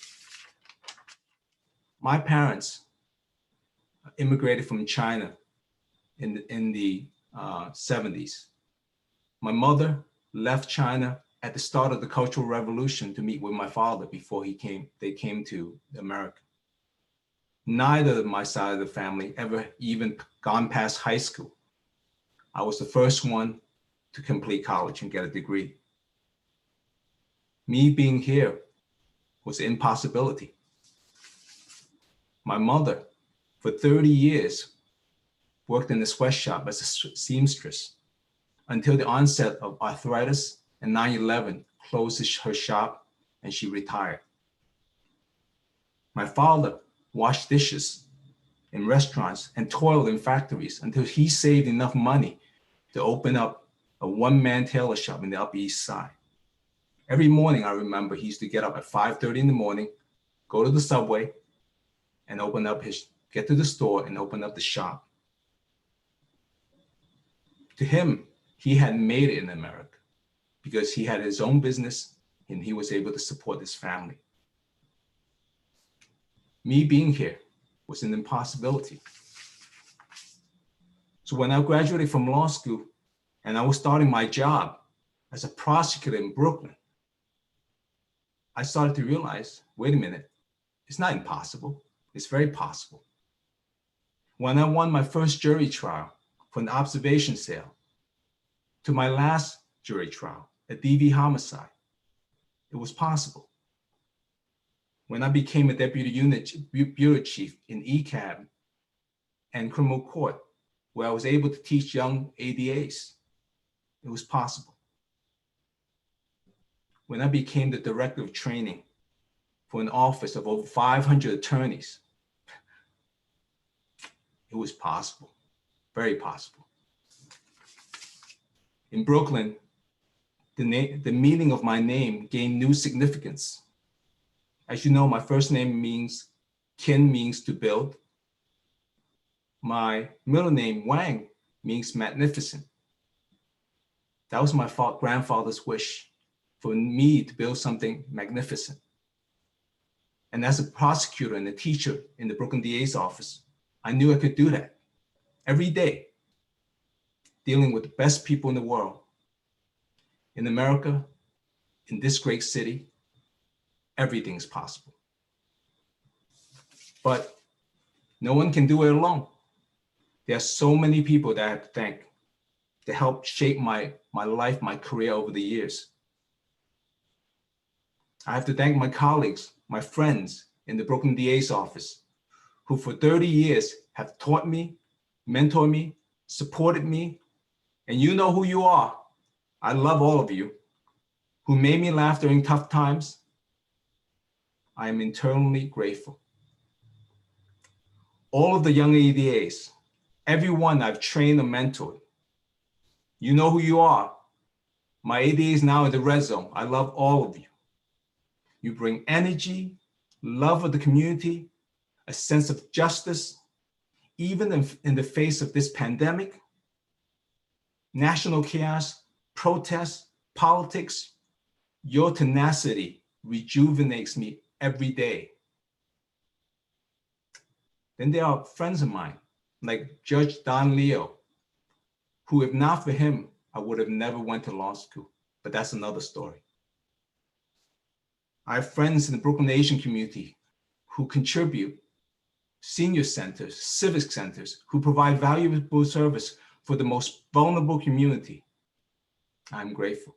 My parents immigrated from China in the 70s. My mother left China at the start of the Cultural Revolution to meet with my father before they came to America. Neither of my side of the family ever even gone past high school. I was the first one to complete college and get a degree. Me being here was an impossibility. My mother, for 30 years, worked in a sweatshop as a seamstress until the onset of arthritis and 9/11 closed her shop and she retired. My father washed dishes in restaurants and toiled in factories until he saved enough money to open up a one-man tailor shop in the Upper East Side. Every morning, I remember he used to get up at 5:30 in the morning, go to the subway, and get to the store and open up the shop. To him, he had made it in America because he had his own business and he was able to support his family. Me being here was an impossibility. So when I graduated from law school and I was starting my job as a prosecutor in Brooklyn, I started to realize, wait a minute, it's not impossible, it's very possible. When I won my first jury trial for an observation sale to my last jury trial, a DV homicide, it was possible. When I became a deputy unit bureau chief in ECAB and criminal court, where I was able to teach young ADAs, it was possible. When I became the director of training for an office of over 500 attorneys, it was possible, very possible. In Brooklyn, the meaning of my name gained new significance. As you know, my first name means, Kin means to build. My middle name, Wang, means magnificent. That was my grandfather's wish, for me to build something magnificent. And as a prosecutor and a teacher in the Brooklyn DA's office, I knew I could do that every day, dealing with the best people in the world. In America, in this great city, everything's possible. But no one can do it alone. There are so many people that I have to thank to help shape my life, my career over the years. I have to thank my colleagues, my friends in the Brooklyn DA's office, who for 30 years have taught me, mentored me, supported me, and you know who you are. I love all of you, who made me laugh during tough times. I am eternally grateful. All of the young ADAs, everyone I've trained or mentored, you know who you are. My ADA is now in the red zone. I love all of you. You bring energy, love of the community, a sense of justice, even in the face of this pandemic, national chaos, protests, politics. Your tenacity rejuvenates me every day. Then there are friends of mine, like Judge Don Leo, who if not for him, I would have never went to law school, but that's another story. I have friends in the Brooklyn Asian community who contribute, senior centers, civic centers, who provide valuable service for the most vulnerable community. I'm grateful.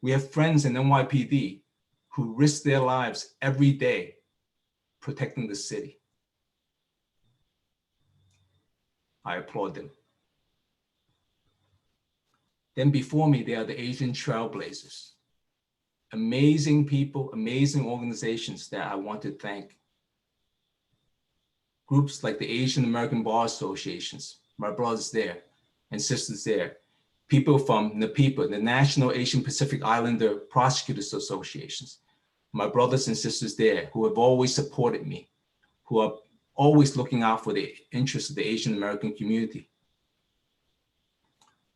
We have friends in NYPD who risk their lives every day protecting the city. I applaud them. Then before me, there are the Asian trailblazers. Amazing people, amazing organizations that I want to thank. Groups like the Asian American Bar Associations, my brothers there and sisters there. People from NAPIPA, the National Asian Pacific Islander Prosecutors Associations, my brothers and sisters there who have always supported me, who are always looking out for the interests of the Asian American community.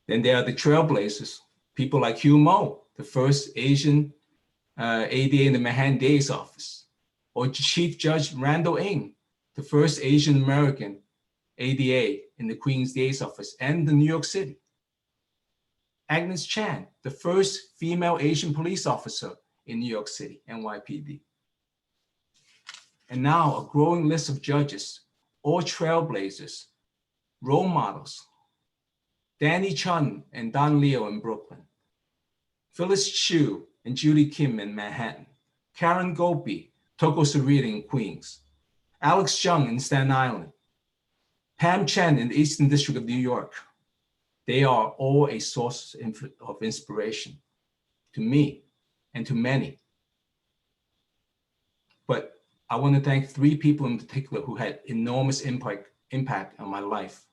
Then there are the trailblazers, people like Hugh Mo, the first Asian ADA in the Manhattan DA's office, or Chief Judge Randall Ng, the first Asian American ADA in the Queens DA's office and the New York City. Agnes Chan, the first female Asian police officer in New York City, NYPD. And now a growing list of judges, all trailblazers, role models. Danny Chun and Don Leo in Brooklyn. Phyllis Chu and Judy Kim in Manhattan. Karen Gopi, Toko Sarita in Queens. Alex Chung in Staten Island. Pam Chen in the Eastern District of New York. They are all a source of inspiration to me and to many. But I want to thank 3 people in particular who had enormous impact on my life.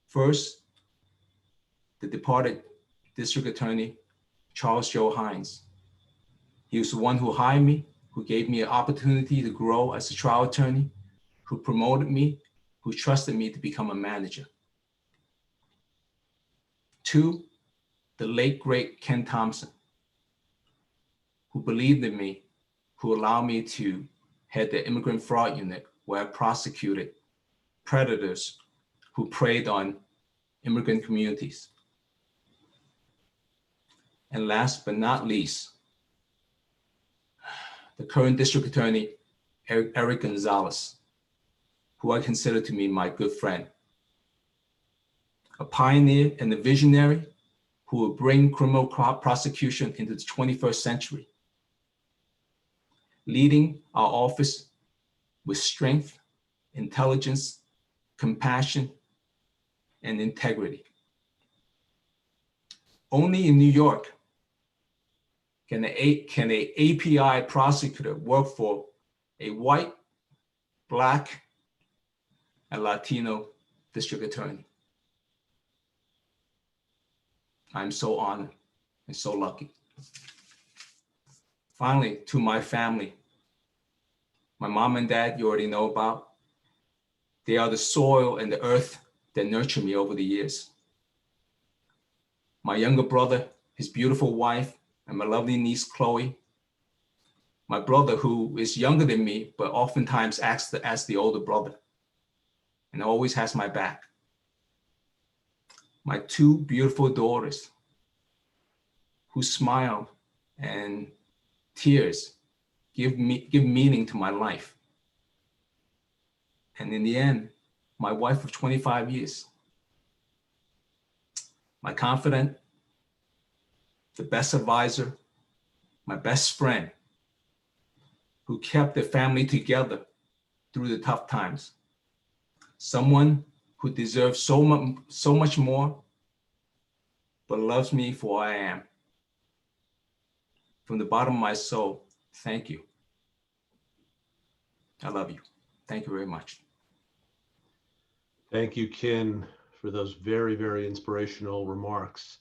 First, the departed District Attorney, Charles Joe Hines. He was the one who hired me, who gave me an opportunity to grow as a trial attorney, who promoted me, who trusted me to become a manager. 2, the late, great Ken Thompson, who believed in me, who allowed me to head the immigrant fraud unit where I prosecuted predators who preyed on immigrant communities. And last but not least, the current district attorney, Eryck Gonzalez, who I consider to be my good friend, a pioneer and a visionary who will bring criminal prosecution into the 21st century, leading our office with strength, intelligence, compassion, and integrity. Only in New York can an API prosecutor work for a white, Black, and Latino district attorney. I'm so honored and so lucky. Finally, to my family, my mom and dad, you already know about. They are the soil and the earth that nurtured me over the years. My younger brother, his beautiful wife, and my lovely niece, Chloe. My brother, who is younger than me, but oftentimes acts as the older brother and always has my back. My 2 beautiful daughters who smile and tears give meaning to my life. And in the end, my wife of 25 years, my confidant, the best advisor, my best friend, who kept the family together through the tough times. Someone who deserves so much more, but loves me for who I am. From the bottom of my soul, thank you. I love you. Thank you very much. Thank you, Ken, for those very, very inspirational remarks.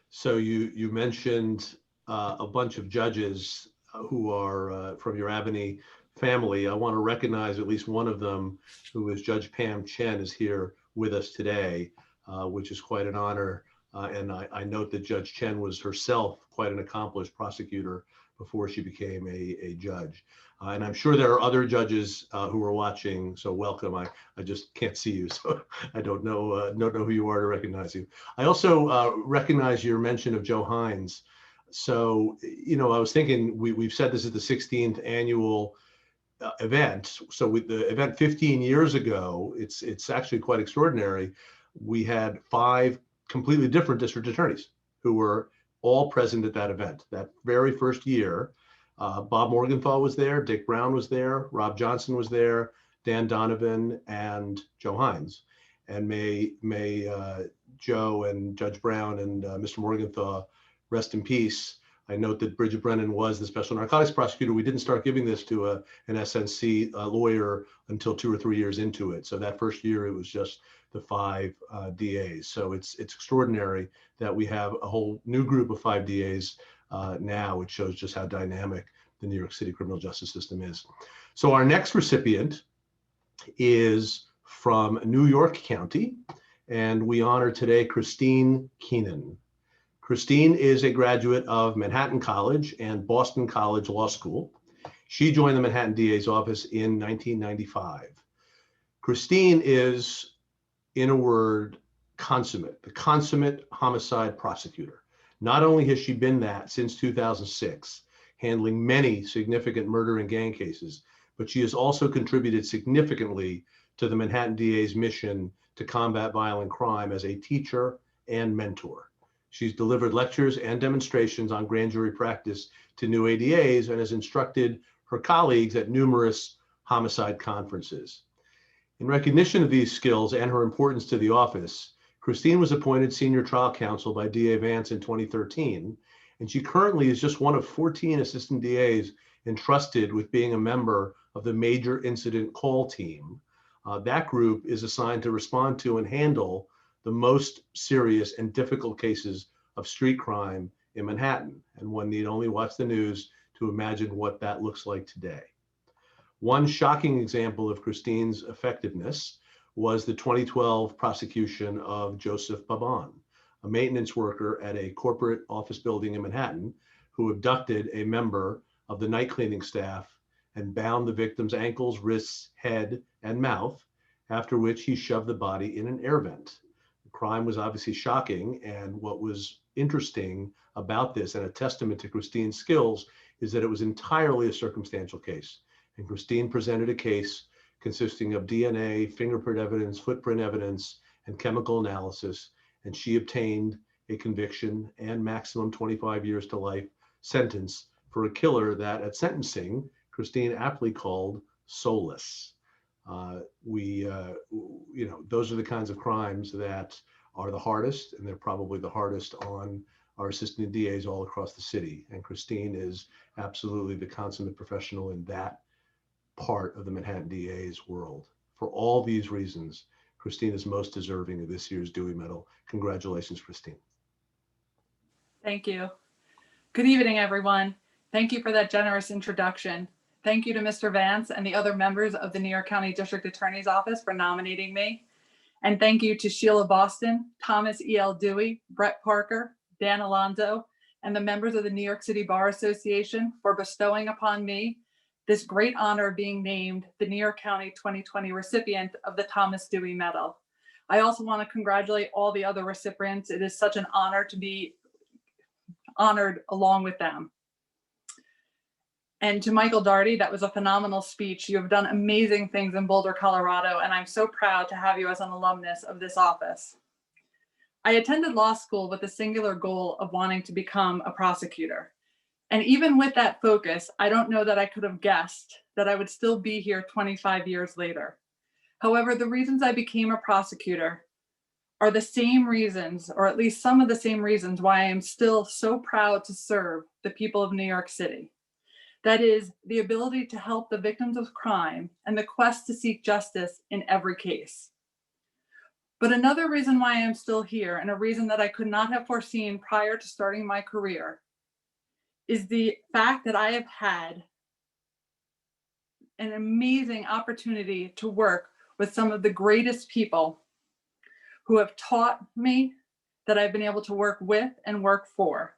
So you mentioned a bunch of judges who are from your Albany family. I want to recognize at least one of them, who is Judge Pam Chen, is here with us today, which is quite an honor. And I note that Judge Chen was herself quite an accomplished prosecutor before she became a judge. And I'm sure there are other judges who are watching, so welcome. I just can't see you, so I don't know who you are to recognize you. I also recognize your mention of Joe Hines. So, you know, I was thinking, we've said this is the 16th annual event. So with the event 15 years ago, it's actually quite extraordinary. We had 5 completely different district attorneys who were all present at that event. That very first year, Bob Morgenthau was there, Dick Brown was there, Rob Johnson was there, Dan Donovan, and Joe Hines. And may Joe and Judge Brown and Mr. Morgenthau rest in peace. I note that Bridget Brennan was the Special Narcotics Prosecutor. We didn't start giving this to an SNC lawyer until 2 or 3 years into it. So that first year, it was just the 5 DAs. So it's extraordinary that we have a whole new group of 5 DAs now, which shows just how dynamic the New York City criminal justice system is. So our next recipient is from New York County, and we honor today Christine Keenan. Christine is a graduate of Manhattan College and Boston College Law School. She joined the Manhattan DA's office in 1995. Christine is, in a word, consummate, the consummate homicide prosecutor. Not only has she been that since 2006, handling many significant murder and gang cases, but she has also contributed significantly to the Manhattan DA's mission to combat violent crime as a teacher and mentor. She's delivered lectures and demonstrations on grand jury practice to new ADAs and has instructed her colleagues at numerous homicide conferences. In recognition of these skills and her importance to the office, Christine was appointed senior trial counsel by DA Vance in 2013, and she currently is just one of 14 assistant DAs entrusted with being a member of the Major Incident Call Team. That group is assigned to respond to and handle the most serious and difficult cases of street crime in Manhattan, and one need only watch the news to imagine what that looks like today. One shocking example of Christine's effectiveness was the 2012 prosecution of Joseph Baban, a maintenance worker at a corporate office building in Manhattan who abducted a member of the night cleaning staff and bound the victim's ankles, wrists, head, and mouth, after which he shoved the body in an air vent. The crime was obviously shocking, and what was interesting about this and a testament to Christine's skills is that it was entirely a circumstantial case. And Christine presented a case consisting of DNA, fingerprint evidence, footprint evidence, and chemical analysis, and she obtained a conviction and maximum 25 years to life sentence for a killer that at sentencing, Christine aptly called soulless. Those are the kinds of crimes that are the hardest, and they're probably the hardest on our assistant DAs all across the city. And Christine is absolutely the consummate professional in that part of the Manhattan DA's world. For all these reasons, Christine is most deserving of this year's Dewey Medal. Congratulations, Christine. Thank you. Good evening, everyone. Thank you for that generous introduction. Thank you to Mr. Vance and the other members of the New York County District Attorney's Office for nominating me. And thank you to Sheila Boston, Thomas E.L. Dewey, Brett Parker, Dan Alonso, and the members of the New York City Bar Association for bestowing upon me this great honor of being named the New York County 2020 recipient of the Thomas Dewey Medal. I also want to congratulate all the other recipients. It is such an honor to be honored along with them. And to Michael Daugherty, that was a phenomenal speech. You have done amazing things in Boulder, Colorado, and I'm so proud to have you as an alumnus of this office. I attended law school with the singular goal of wanting to become a prosecutor. And even with that focus, I don't know that I could have guessed that I would still be here 25 years later. However, the reasons I became a prosecutor are the same reasons, or at least some of the same reasons, why I am still so proud to serve the people of New York City. That is the ability to help the victims of crime and the quest to seek justice in every case. But another reason why I am still here, and a reason that I could not have foreseen prior to starting my career, is the fact that I have had an amazing opportunity to work with some of the greatest people who have taught me that I've been able to work with and work for.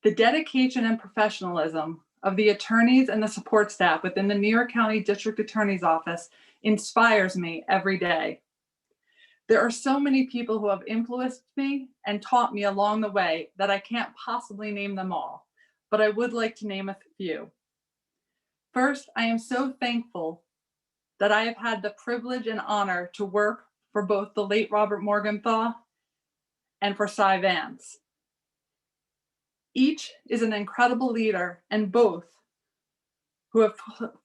The dedication and professionalism of the attorneys and the support staff within the New York County District Attorney's Office inspires me every day. There are so many people who have influenced me and taught me along the way that I can't possibly name them all, but I would like to name a few. First, I am so thankful that I have had the privilege and honor to work for both the late Robert Morgenthau and for Cy Vance. Each is an incredible leader, and both who have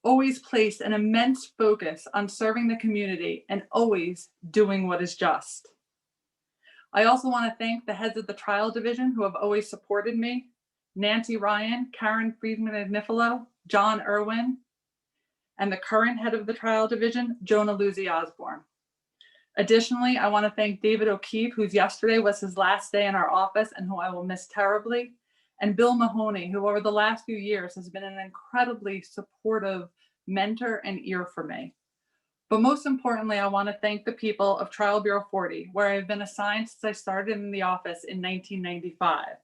always placed an immense focus on serving the community and always doing what is just. I also want to thank the heads of the trial division who have always supported me: Nancy Ryan, Karen Friedman-Nifolo, John Irwin, and the current head of the trial division, Jonah Luzzi Osborne. Additionally, I want to thank David O'Keefe, whose yesterday was his last day in our office and who I will miss terribly, and Bill Mahoney, who over the last few years has been an incredibly supportive mentor and ear for me. But most importantly, I want to thank the people of Trial Bureau 40, where I've been assigned since I started in the office in 1995.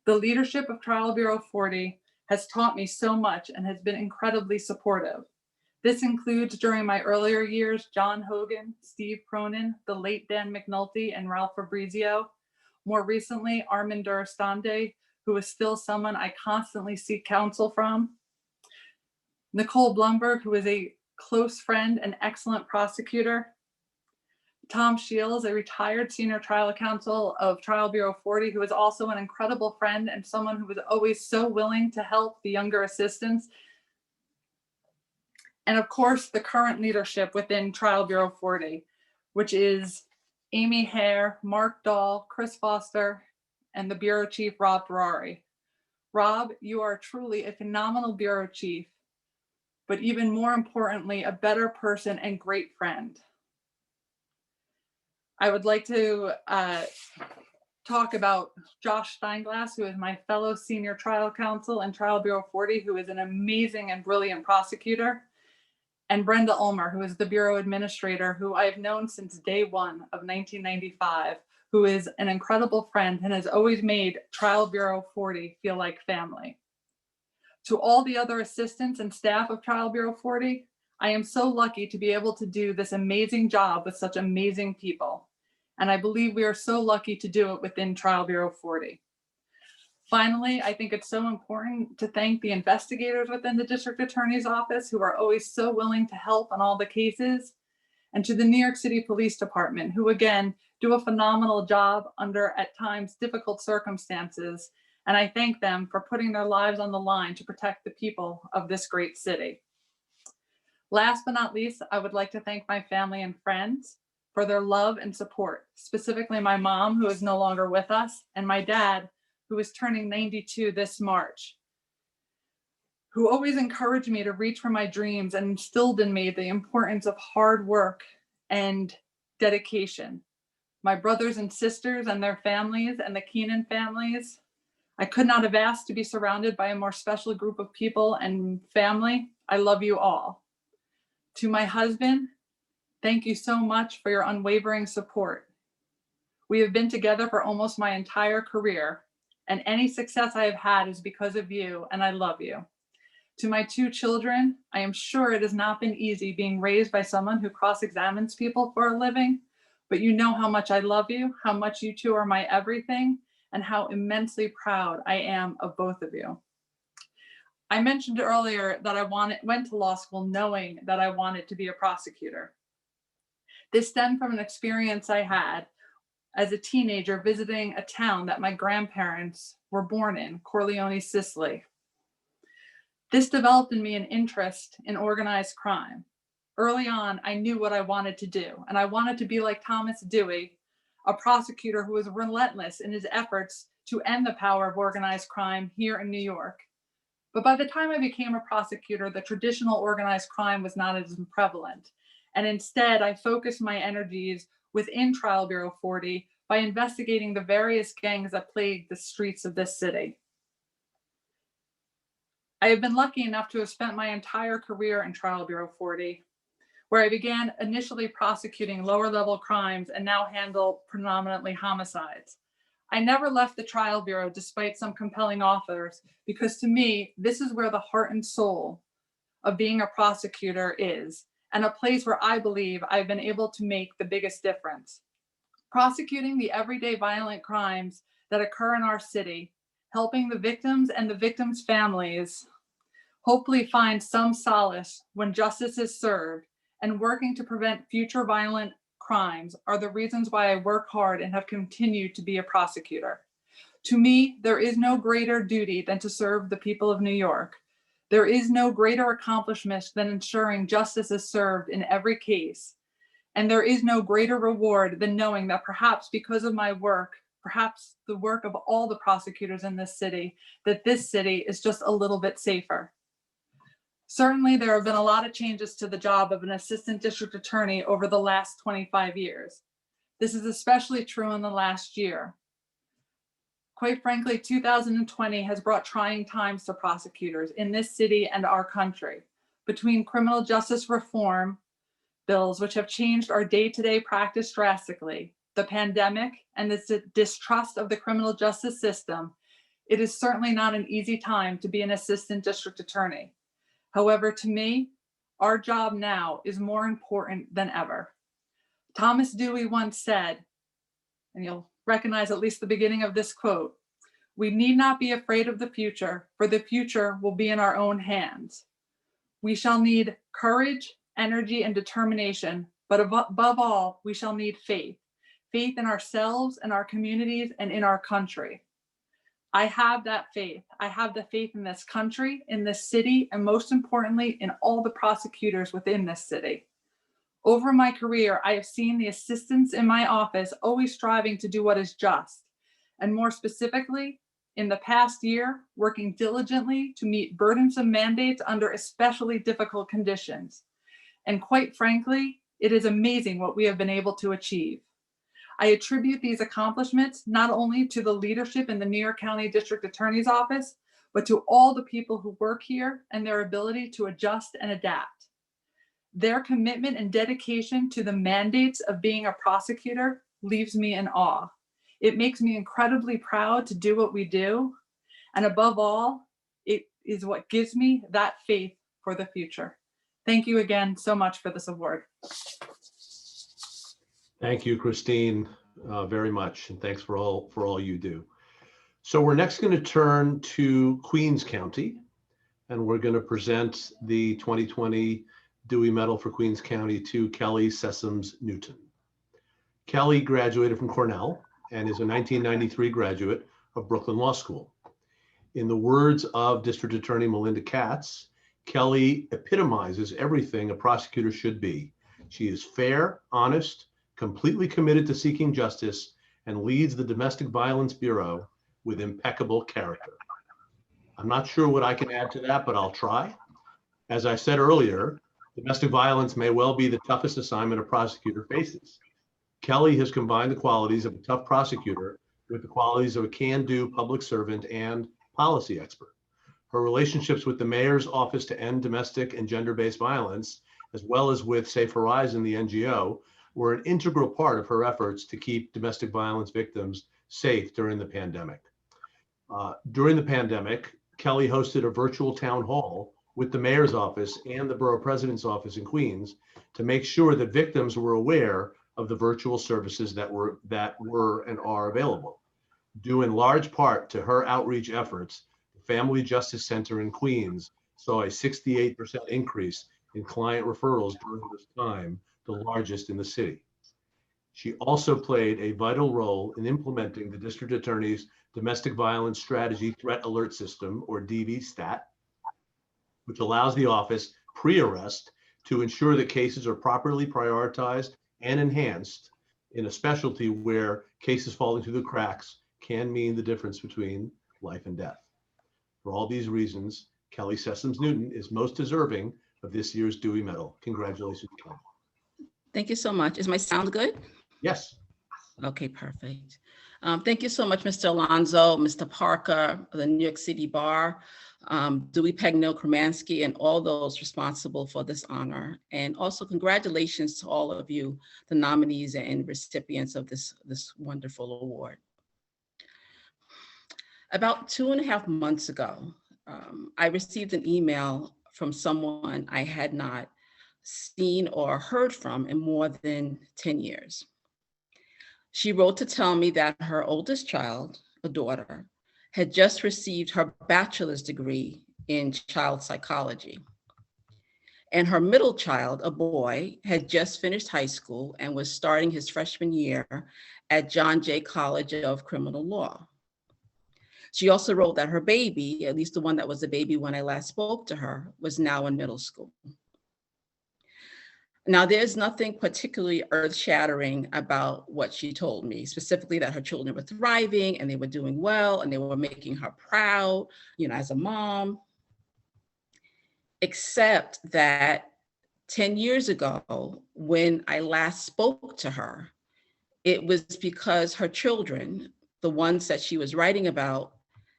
The leadership of Trial Bureau 40 has taught me so much and has been incredibly supportive. This includes, during my earlier years, John Hogan, Steve Cronin, the late Dan McNulty, and Ralph Fabrizio. More recently, Armin Durastande, who is still someone I constantly seek counsel from. Nicole Blumberg, who is a close friend and excellent prosecutor. Tom Shields, a retired senior trial counsel of Trial Bureau 40, who is also an incredible friend and someone who was always so willing to help the younger assistants. and of course, the current leadership within Trial Bureau 40, which is Amy Hare, Mark Dahl, Chris Foster, and the Bureau Chief, Rob Ferrari. Rob, you are truly a phenomenal Bureau Chief, but even more importantly, a better person and great friend. I would like to talk about Josh Steinglass, who is my fellow senior trial counsel and Trial Bureau 40, who is an amazing and brilliant prosecutor, and Brenda Ulmer, who is the Bureau Administrator, who I've known since day one of 1995, who is an incredible friend and has always made Trial Bureau 40 feel like family. To all the other assistants and staff of Trial Bureau 40, I am so lucky to be able to do this amazing job with such amazing people. And I believe we are so lucky to do it within Trial Bureau 40. Finally, I think it's so important to thank the investigators within the District Attorney's Office who are always so willing to help on all the cases, and to the New York City Police Department, who again do a phenomenal job under at times difficult circumstances. And I thank them for putting their lives on the line to protect the people of this great city. Last but not least, I would like to thank my family and friends for their love and support, specifically my mom, who is no longer with us, and my dad, who is turning 92 this March, who always encouraged me to reach for my dreams and instilled in me the importance of hard work and dedication. My brothers and sisters and their families and the Keenan families, I could not have asked to be surrounded by a more special group of people and family. I love you all. To my husband, thank you so much for your unwavering support. We have been together for almost my entire career, and any success I have had is because of you, and I love you. To my two children, I am sure it has not been easy being raised by someone who cross-examines people for a living, but you know how much I love you, how much you two are my everything, and how immensely proud I am of both of you. I mentioned earlier that I went to law school knowing that I wanted to be a prosecutor. This stemmed from an experience I had as a teenager visiting a town that my grandparents were born in, Corleone, Sicily. This developed in me an interest in organized crime. Early on, I knew what I wanted to do, and I wanted to be like Thomas Dewey, a prosecutor who was relentless in his efforts to end the power of organized crime here in New York. But by the time I became a prosecutor, the traditional organized crime was not as prevalent. And instead, I focused my energies within Trial Bureau 40 by investigating the various gangs that plague the streets of this city. I have been lucky enough to have spent my entire career in Trial Bureau 40, where I began initially prosecuting lower level crimes and now handle predominantly homicides. I never left the Trial Bureau despite some compelling offers, because to me, this is where the heart and soul of being a prosecutor is, and a place where I believe I've been able to make the biggest difference. Prosecuting the everyday violent crimes that occur in our city, helping the victims and the victims' families hopefully find some solace when justice is served, and working to prevent future violent crimes are the reasons why I work hard and have continued to be a prosecutor. To me, there is no greater duty than to serve the people of New York. There is no greater accomplishment than ensuring justice is served in every case. And there is no greater reward than knowing that perhaps because of my work, perhaps the work of all the prosecutors in this city, that this city is just a little bit safer. Certainly, there have been a lot of changes to the job of an assistant district attorney over the last 25 years. This is especially true in the last year. Quite frankly, 2020 has brought trying times to prosecutors in this city and our country. Between criminal justice reform bills, which have changed our day-to-day practice drastically, the pandemic, and the distrust of the criminal justice system, it is certainly not an easy time to be an assistant district attorney. However, to me, our job now is more important than ever. Thomas Dewey once said, and you'll recognize at least the beginning of this quote, "We need not be afraid of the future, for the future will be in our own hands. We shall need courage, energy, and determination, but above all, we shall need faith. Faith in ourselves and our communities and in our country." I have that faith. I have the faith in this country, in this city, and most importantly, in all the prosecutors within this city. Over my career, I have seen the assistants in my office always striving to do what is just, and more specifically, in the past year, working diligently to meet burdensome mandates under especially difficult conditions. And quite frankly, it is amazing what we have been able to achieve. I attribute these accomplishments not only to the leadership in the New York County District Attorney's Office, but to all the people who work here and their ability to adjust and adapt. Their commitment and dedication to the mandates of being a prosecutor leaves me in awe. It makes me incredibly proud to do what we do. And above all, it is what gives me that faith for the future. Thank you again so much for this award. Thank you, Christine, very much, and thanks for all you do. So we're next going to turn to Queens County, and we're going to present the 2020 Dewey Medal for Queens County to Kelly Sessoms-Newton. Kelly graduated from Cornell and is a 1993 graduate of Brooklyn Law School. In the words of District Attorney Belinda Katz, Kelly epitomizes everything a prosecutor should be. She is fair, honest, completely committed to seeking justice, and leads the Domestic Violence Bureau with impeccable character. I'm not sure what I can add to that, but I'll try. As I said earlier, domestic violence may well be the toughest assignment a prosecutor faces. Kelly has combined the qualities of a tough prosecutor with the qualities of a can-do public servant and policy expert. Her relationships with the mayor's office to end domestic and gender-based violence, as well as with Safe Horizon, the NGO, were an integral part of her efforts to keep domestic violence victims safe during the pandemic. During the pandemic, Kelly hosted a virtual town hall with the mayor's office and the borough president's office in Queens to make sure that victims were aware of the virtual services that were and are available. Due in large part to her outreach efforts, the Family Justice Center in Queens saw a 68% increase in client referrals during this time, the largest in the city. She also played a vital role in implementing the district attorney's domestic violence strategy threat alert system, or DV-STAT, which allows the office pre-arrest to ensure that cases are properly prioritized and enhanced in a specialty where cases falling through the cracks can mean the difference between life and death. For all these reasons, Kelly Sessoms-Newton is most deserving of this year's Dewey Medal. Congratulations, Kelly. Thank you so much. Is my sound good? Yes. Okay, perfect. Thank you so much, Mr. Alonso, Mr. Parker, the New York City Bar, Dewey Pegno-Kromansky, and all those responsible for this honor. And also congratulations to all of you, the nominees and recipients of this wonderful award. About 2.5 months ago, I received an email from someone I had not seen or heard from in more than 10 years. She wrote to tell me that her oldest child, a daughter, had just received her bachelor's degree in child psychology. And her middle child, a boy, had just finished high school and was starting his freshman year at John Jay College of Criminal Law. She also wrote that her baby, at least the one that was a baby when I last spoke to her, was now in middle school. Now, there's nothing particularly earth-shattering about what she told me, specifically that her children were thriving and they were doing well and they were making her proud, as a mom, except that 10 years ago, when I last spoke to her, it was because her children, the ones that she was writing about,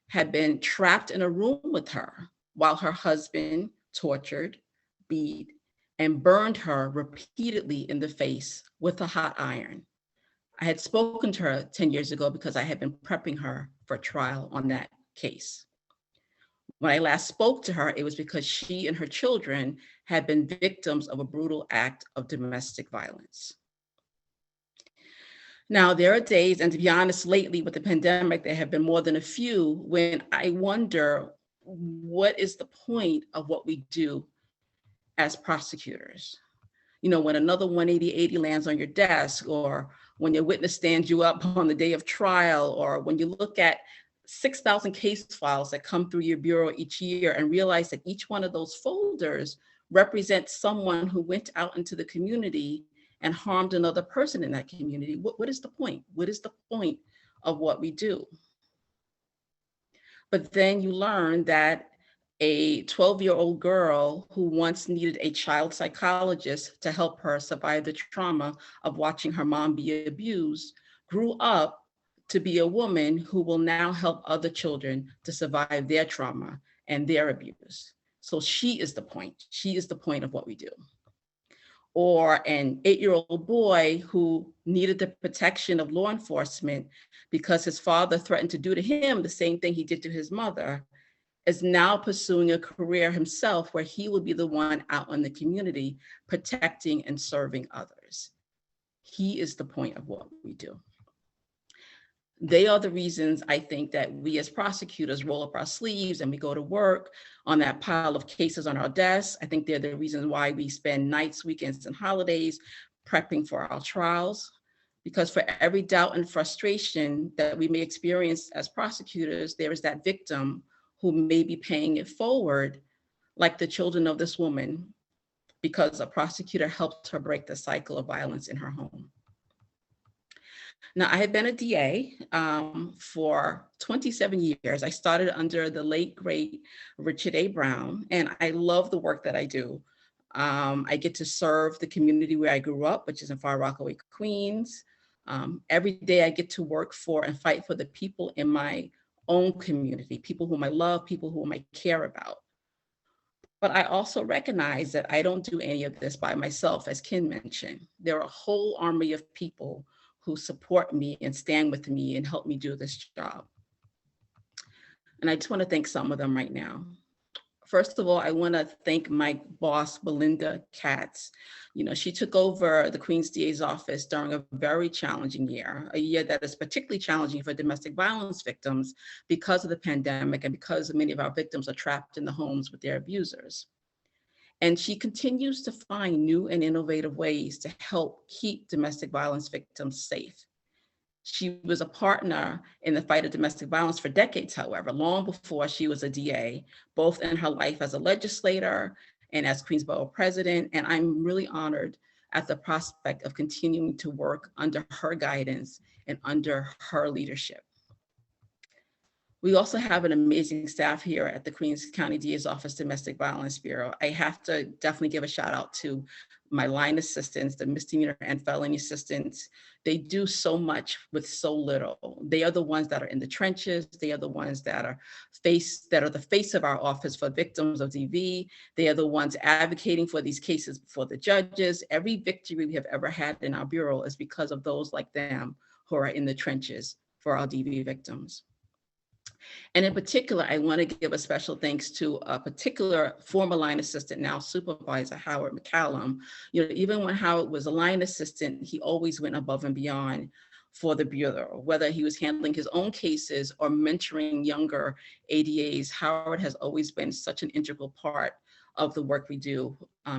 had been trapped in a room with her while her husband tortured, beat, and burned her repeatedly in the face with a hot iron. I had spoken to her 10 years ago because I had been prepping her for trial on that case. When I last spoke to her, it was because she and her children had been victims of a brutal act of domestic violence. Now, there are days, and to be honest, lately with the pandemic, there have been more than a few, when I wonder, what is the point of what we do as prosecutors? When another 180/80 lands on your desk, or when your witness stands you up on the day of trial, or when you look at 6,000 case files that come through your bureau each year and realize that each one of those folders represents someone who went out into the community and harmed another person in that community. What is the point? What is the point of what we do? But then you learn that a 12-year-old girl who once needed a child psychologist to help her survive the trauma of watching her mom be abused grew up to be a woman who will now help other children to survive their trauma and their abuse. So she is the point. She is the point of what we do. Or an 8-year-old boy who needed the protection of law enforcement because his father threatened to do to him the same thing he did to his mother, is now pursuing a career himself where he will be the one out in the community protecting and serving others. He is the point of what we do. They are the reasons I think that we as prosecutors roll up our sleeves and we go to work on that pile of cases on our desks. I think they're the reasons why we spend nights, weekends, and holidays prepping for our trials. Because for every doubt and frustration that we may experience as prosecutors, there is that victim who may be paying it forward, like the children of this woman, because a prosecutor helped her break the cycle of violence in her home. Now, I have been a DA for 27 years. I started under the late, great Richard A. Brown, and I love the work that I do. I get to serve the community where I grew up, which is in Far Rockaway, Queens. Every day I get to work for and fight for the people in my own community, people whom I love, people whom I care about. But I also recognize that I don't do any of this by myself, as Ken mentioned. There are a whole army of people who support me and stand with me and help me do this job. And I just want to thank some of them right now. First of all, I want to thank my boss, Belinda Katz. You know, she took over the Queens DA's office during a very challenging year, a year that is particularly challenging for domestic violence victims because of the pandemic and because many of our victims are trapped in the homes with their abusers. And she continues to find new and innovative ways to help keep domestic violence victims safe. She was a partner in the fight of domestic violence for decades, however, long before she was a DA, both in her life as a legislator and as Queensborough president. And I'm really honored at the prospect of continuing to work under her guidance and under her leadership. We also have an amazing staff here at the Queens County DA's Office Domestic Violence Bureau. I have to definitely give a shout out to my line assistants, the misdemeanor and felony assistants. They do so much with so little. They are the ones that are in the trenches. They are the ones that are the face of our office for victims of DV. They are the ones advocating for these cases before the judges. Every victory we have ever had in our bureau is because of those like them who are in the trenches for our DV victims. And in particular, I want to give a special thanks to a particular former line assistant, now supervisor, Howard Mccallum. You know, even when Howard was a line assistant, he always went above and beyond for the Bureau, whether he was handling his own cases or mentoring younger ADAs. Howard has always been such an integral part of the work we do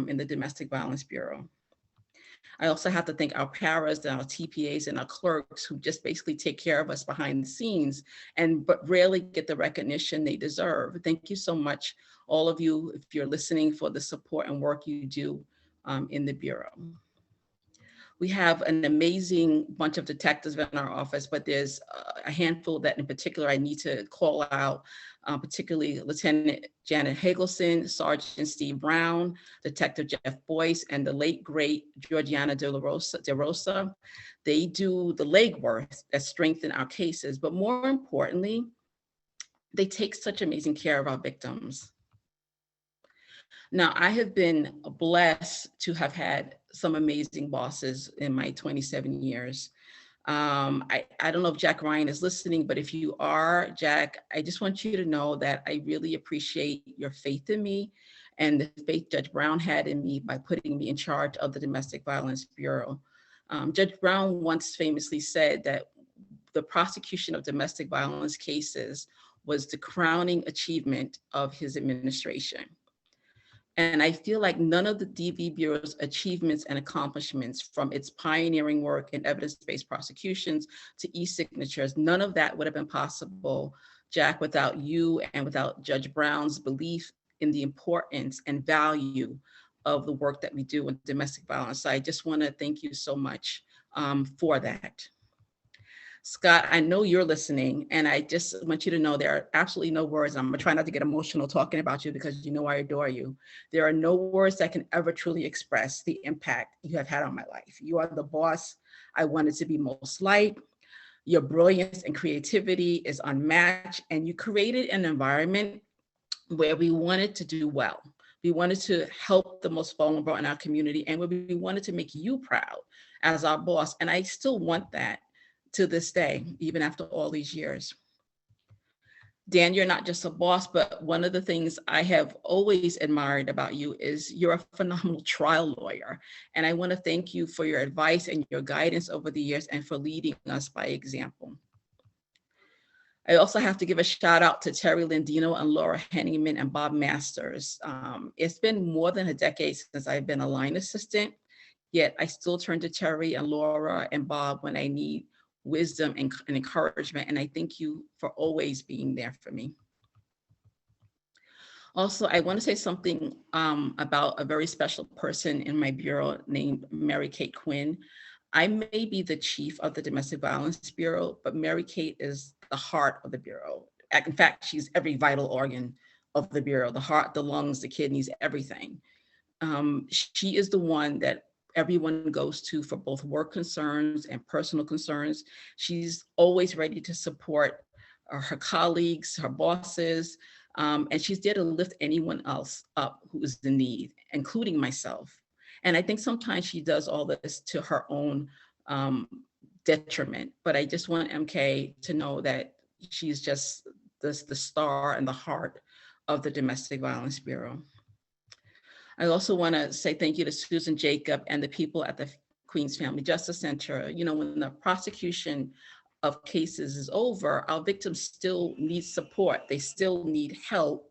in the Domestic Violence Bureau. I also have to thank our paras and our TPAs and our clerks who just basically take care of us behind the scenes but rarely get the recognition they deserve. Thank you so much, all of you, if you're listening, for the support and work you do in the Bureau. We have an amazing bunch of detectives in our office, but there's a handful that in particular I need to call out, particularly Lieutenant Janet Hagelson, Sergeant Steve Brown, Detective Jeff Boyce, and the late, great Georgiana De Rosa. They do the legwork that strengthen our cases, but more importantly, they take such amazing care of our victims. Now, I have been blessed to have had some amazing bosses in my 27 years. I don't know if Jack Ryan is listening, but if you are, Jack, I just want you to know that I really appreciate your faith in me and the faith Judge Brown had in me by putting me in charge of the Domestic Violence Bureau. Judge Brown once famously said that the prosecution of domestic violence cases was the crowning achievement of his administration. And I feel like none of the DV Bureau's achievements and accomplishments, from its pioneering work in evidence-based prosecutions to e-signatures, none of that would have been possible Jack, without you and without Judge Brown's belief in the importance and value of the work that we do with domestic violence, I just want to thank you so much for that. Scott, I know you're listening, and I just want you to know there are absolutely no words. I'm gonna try not to get emotional talking about you because you know I adore you. There are no words that can ever truly express the impact you have had on my life. You are the boss I wanted to be most like. Your brilliance and creativity is unmatched, and you created an environment where we wanted to do well. We wanted to help the most vulnerable in our community, and we wanted to make you proud as our boss. And I still want that to this day, even after all these years. Dan, you're not just a boss, but one of the things I have always admired about you is you're a phenomenal trial lawyer. And I want to thank you for your advice and your guidance over the years and for leading us by example. I also have to give a shout out to Terry Lindino and Laura Henneman and Bob Masters. It's been more than a decade since I've been a line assistant, yet I still turn to Terry and Laura and Bob when I need wisdom and encouragement. And I thank you for always being there for me. Also, I want to say something about a very special person in my bureau named Mary Kate Quinn. I may be the chief of the Domestic Violence Bureau, but Mary Kate is the heart of the Bureau. In fact, she's every vital organ of the Bureau, the heart, the lungs, the kidneys, everything. She is the one that everyone goes to for both work concerns and personal concerns. She's always ready to support her colleagues, her bosses, and she's there to lift anyone else up who is in need, including myself. And I think sometimes she does all this to her own detriment, but I just want MK to know that she's just the star and the heart of the Domestic Violence Bureau. I also want to say thank you to Susan Jacob and the people at the Queens Family Justice Center. You know, when the prosecution of cases is over, our victims still need support. They still need help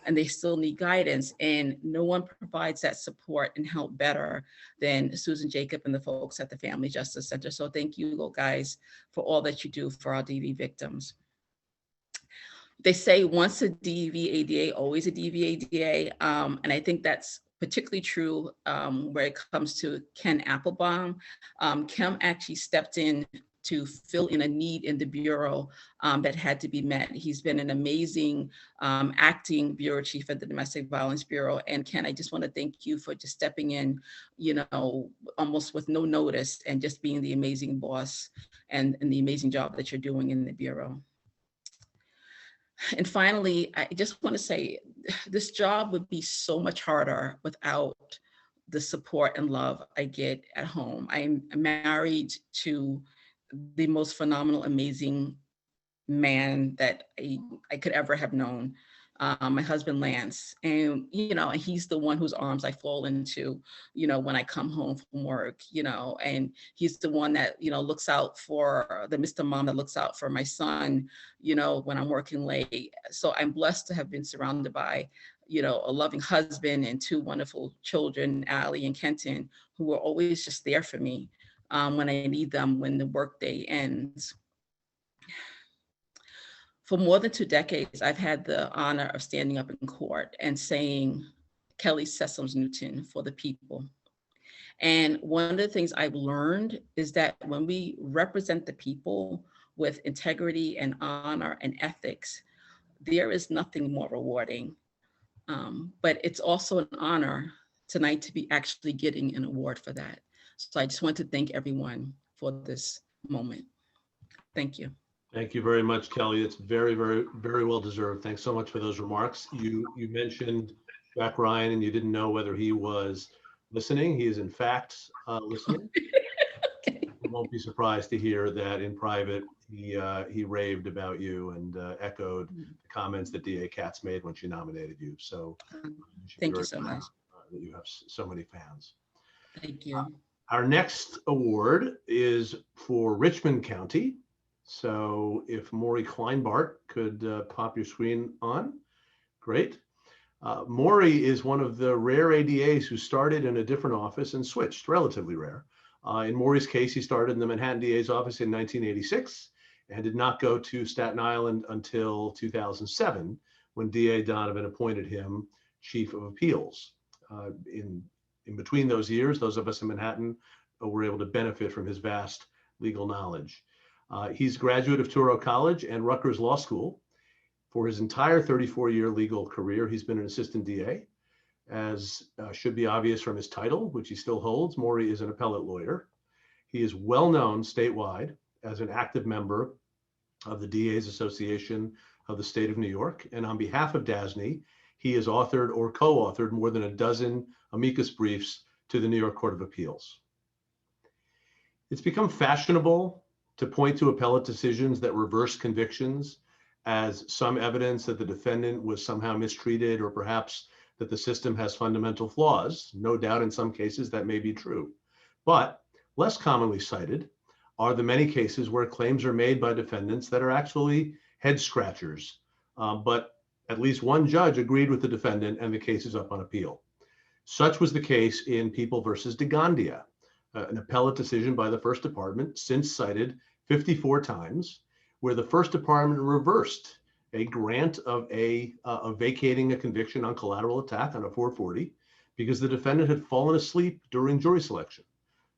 and they still need guidance. And no one provides that support and help better than Susan Jacob and the folks at the Family Justice Center. So thank you guys for all that you do for our DV victims. They say once a DV ADA, always a DV ADA. And I think that's particularly true where it comes to Ken Applebaum. Ken actually stepped in to fill in a need in the Bureau that had to be met. He's been an amazing acting Bureau Chief at the Domestic Violence Bureau. And Ken, I just want to thank you for just stepping in, you know, almost with no notice and just being the amazing boss and the amazing job that you're doing in the Bureau. And finally, I just want to say this job would be so much harder without the support and love I get at home. I'm married to the most phenomenal, amazing man that I could ever have known. My husband, Lance, and, you know, he's the one whose arms I fall into, you know, when I come home from work, you know, and he's the one that, you know, looks out for the Mr. Mom that looks out for my son, you know, when I'm working late. So I'm blessed to have been surrounded by, you know, a loving husband and two wonderful children, Allie and Kenton, who are always just there for me when I need them, when the workday ends. For more than 2 decades, I've had the honor of standing up in court and saying Kelly Sessoms-Newton for the people. And one of the things I've learned is that when we represent the people with integrity and honor and ethics, there is nothing more rewarding. But it's also an honor tonight to be actually getting an award for that. So I just want to thank everyone for this moment. Thank you. Thank you very much, Kelly. It's very, very, very well deserved. Thanks so much for those remarks. You mentioned Jack Ryan and you didn't know whether he was listening. He is in fact listening. Okay. You won't be surprised to hear that in private he raved about you and echoed the comments that DA Katz made when she nominated you. So thank you so much. That you have so many fans. Thank you. Our next award is for Richmond County. So if Morrie Kleinbart could pop your screen on, great. Morrie is one of the rare ADAs who started in a different office and switched, relatively rare. In Morrie's case, he started in the Manhattan DA's office in 1986 and did not go to Staten Island until 2007, when DA Donovan appointed him Chief of Appeals. In between those years, those of us in Manhattan were able to benefit from his vast legal knowledge. He's a graduate of Touro College and Rutgers Law School. For his entire 34-year legal career, he's been an assistant DA. As should be obvious from his title, which he still holds, Morrie is an appellate lawyer. He is well known statewide as an active member of the DA's Association of the State of New York. And on behalf of DASNY, he has authored or co-authored more than a dozen amicus briefs to the New York Court of Appeals. It's become fashionable to point to appellate decisions that reverse convictions as some evidence that the defendant was somehow mistreated, or perhaps that the system has fundamental flaws. No doubt in some cases that may be true. But less commonly cited are the many cases where claims are made by defendants that are actually head scratchers. But at least one judge agreed with the defendant and the case is up on appeal. Such was the case in People versus DeGandia, an appellate decision by the First Department, since cited 54 times, where the First Department reversed a grant of vacating a conviction on collateral attack on a 440 because the defendant had fallen asleep during jury selection.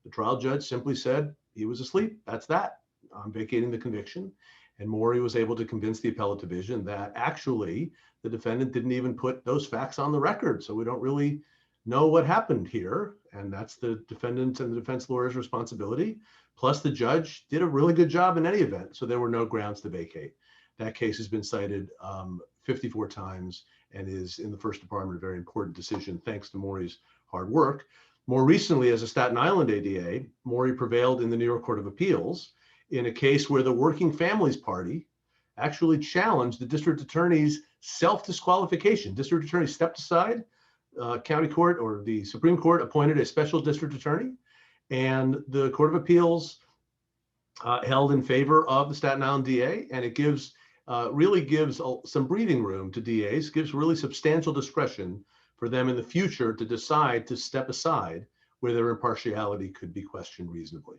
The trial judge simply said he was asleep. That's that. I'm vacating the conviction. And Morrie was able to convince the appellate division that actually the defendant didn't even put those facts on the record. So we don't really know what happened here. And that's the defendant and the defense lawyer's responsibility. Plus the judge did a really good job in any event. So there were no grounds to vacate. That case has been cited 54 times and is in the First Department a very important decision thanks to Morrie's hard work. More recently, as a Staten Island ADA, Morrie prevailed in the New York Court of Appeals in a case where the Working Families Party actually challenged the district attorney's self-disqualification. District attorney stepped aside, county court or the Supreme Court appointed a special district attorney, and the Court of Appeals held in favor of the Staten Island DA, and it really gives some breathing room to DAs, gives really substantial discretion for them in the future to decide to step aside where their impartiality could be questioned reasonably.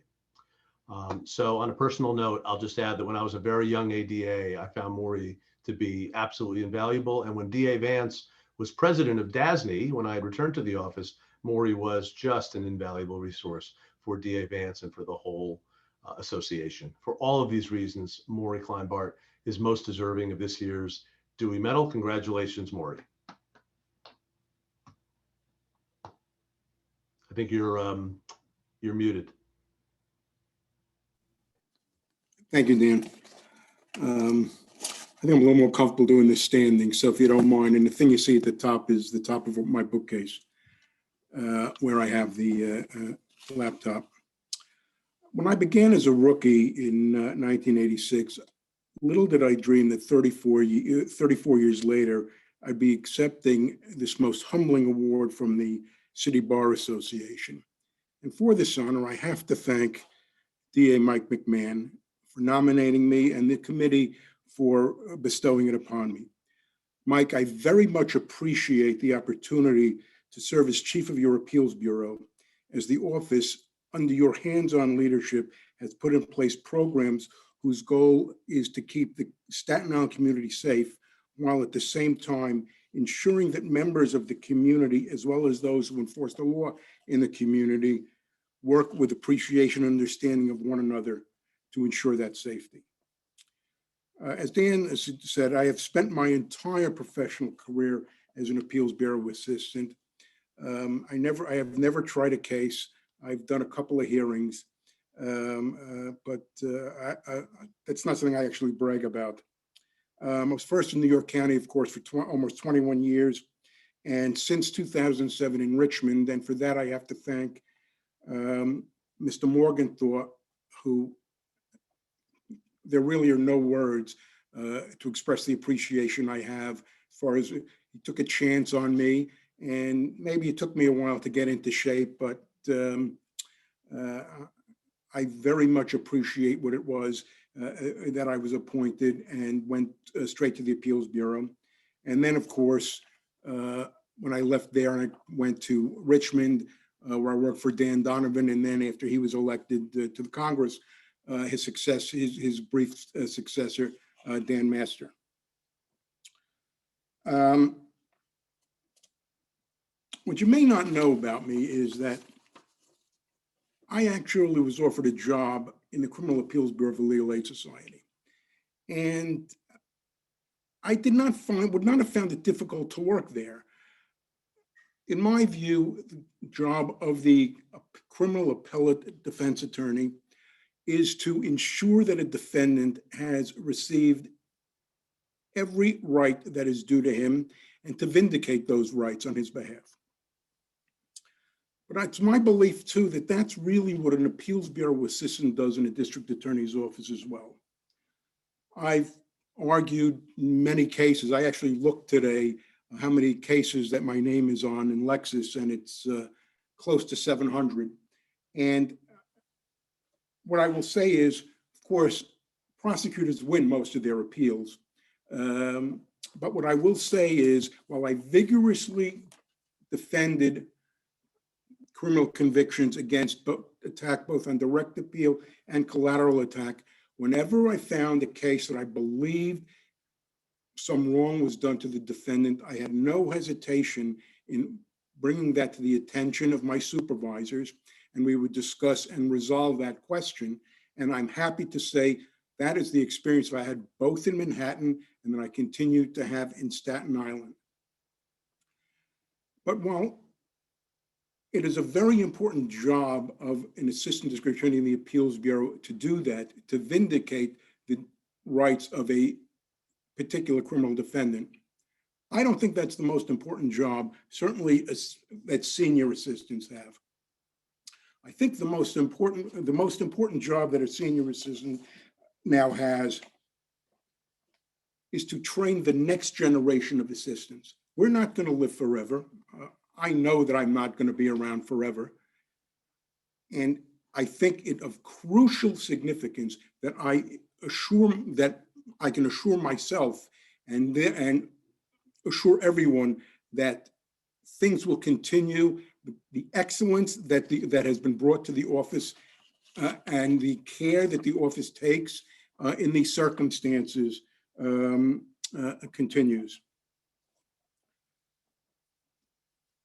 So on a personal note, I'll just add that when I was a very young ADA, I found Morrie to be absolutely invaluable. And when DA Vance was president of DASNY, when I had returned to the office, Morrie was just an invaluable resource for DA Vance and for the whole association. For all of these reasons, Morrie Kleinbart is most deserving of this year's Dewey Medal. Congratulations, Morrie. I think you're muted. Thank you, Dan. I think I'm a little more comfortable doing this standing, so if you don't mind. And the thing you see at the top is the top of my bookcase, where I have the laptop. When I began as a rookie in 1986, little did I dream that 34 years later, I'd be accepting this most humbling award from the City Bar Association. And for this honor, I have to thank DA Mike McMahon for nominating me and the committee for bestowing it upon me. Mike, I very much appreciate the opportunity to serve as chief of your appeals bureau, as the office, under your hands-on leadership, has put in place programs whose goal is to keep the Staten Island community safe, while at the same time ensuring that members of the community, as well as those who enforce the law in the community, work with appreciation and understanding of one another to ensure that safety. As Dan said, I have spent my entire professional career as an appeals bureau assistant. I have never tried a case. I've done a couple of hearings, but that's not something I actually brag about. I was first in New York County, of course, for almost 21 years, and since 2007 in Richmond. And for that, I have to thank Mr. Morgenthau, who there really are no words to express the appreciation I have, as far as he took a chance on me. And maybe it took me a while to get into shape, but I very much appreciate what it was that I was appointed and went straight to the Appeals Bureau. And then, of course, when I left there, I went to Richmond, where I worked for Dan Donovan. And then after he was elected to the Congress, his brief successor, Dan Master. What you may not know about me is that I actually was offered a job in the Criminal Appeals Bureau of the Legal Aid Society. And I would not have found it difficult to work there. In my view, the job of the criminal appellate defense attorney is to ensure that a defendant has received every right that is due to him and to vindicate those rights on his behalf. But it's my belief too that that's really what an appeals bureau assistant does in a district attorney's office as well. I've argued many cases. I actually looked today how many cases that my name is on in Lexis, and it's close to 700. And what I will say is, of course, prosecutors win most of their appeals. But what I will say is, while I vigorously defended criminal convictions against attack both on direct appeal and collateral attack, whenever I found a case that I believed some wrong was done to the defendant, I had no hesitation in bringing that to the attention of my supervisors, and we would discuss and resolve that question. And I'm happy to say that is the experience I had both in Manhattan and that I continue to have in Staten Island. But while it is a very important job of an assistant district attorney in the appeals bureau to do that, to vindicate the rights of a particular criminal defendant, I don't think that's the most important job, certainly that senior assistants have. I think the most important job that a senior assistant now has is to train the next generation of assistants. We're not going to live forever. I know that I'm not going to be around forever. And I think it of crucial significance that I can assure myself and assure everyone that things will continue. The excellence that has been brought to the office and the care that the office takes in these circumstances continues.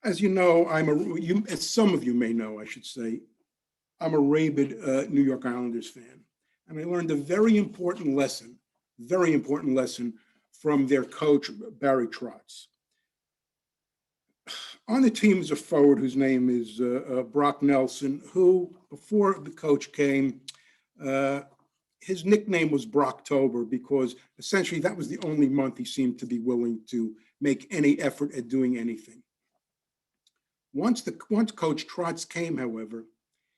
As you know, as some of you may know, I should say, I'm a rabid New York Islanders fan. And I learned a very important lesson from their coach, Barry Trotz. On the team is a forward whose name is Brock Nelson, who, before the coach came, his nickname was Brocktober because essentially that was the only month he seemed to be willing to make any effort at doing anything. Once Coach Trotz came, however,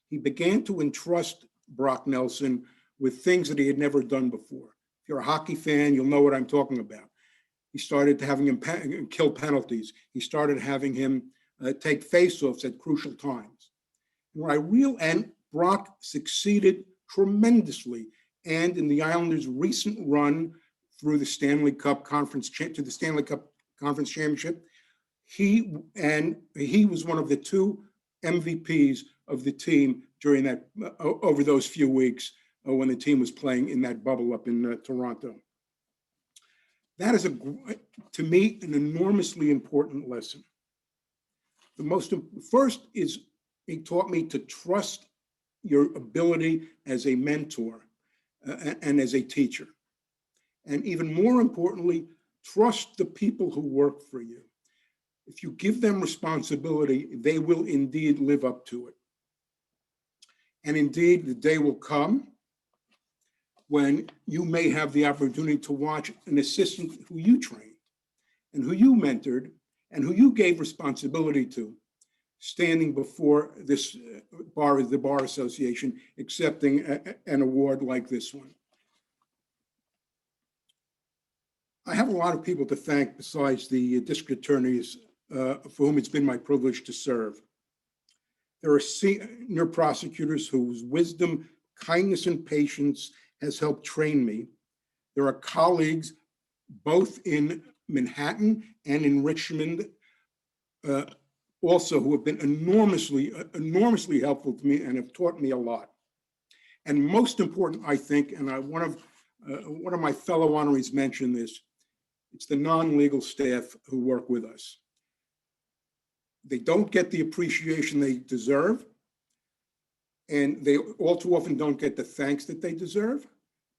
he began to entrust Brock Nelson with things that he had never done before. If you're a hockey fan, you'll know what I'm talking about. He started having him kill penalties. He started having him take face-offs at crucial times. And Brock succeeded tremendously. And in the Islanders' recent run through the Stanley Cup Conference Championship, he was one of the two MVPs of the team during that over those few weeks when the team was playing in that bubble up in Toronto. That is, to me, an enormously important lesson. First is he taught me to trust your ability as a mentor and as a teacher. And even more importantly, trust the people who work for you. If you give them responsibility, they will indeed live up to it. And indeed, the day will come when you may have the opportunity to watch an assistant who you trained and who you mentored and who you gave responsibility to standing before the Bar Association, accepting an award like this one. I have a lot of people to thank besides the district attorneys for whom it's been my privilege to serve. There are senior prosecutors whose wisdom, kindness, and patience has helped train me. There are colleagues both in Manhattan and in Richmond also who have been enormously helpful to me and have taught me a lot. And most important, I think, and one of my fellow honorees mentioned this, it's the non-legal staff who work with us. They don't get the appreciation they deserve, and they all too often don't get the thanks that they deserve.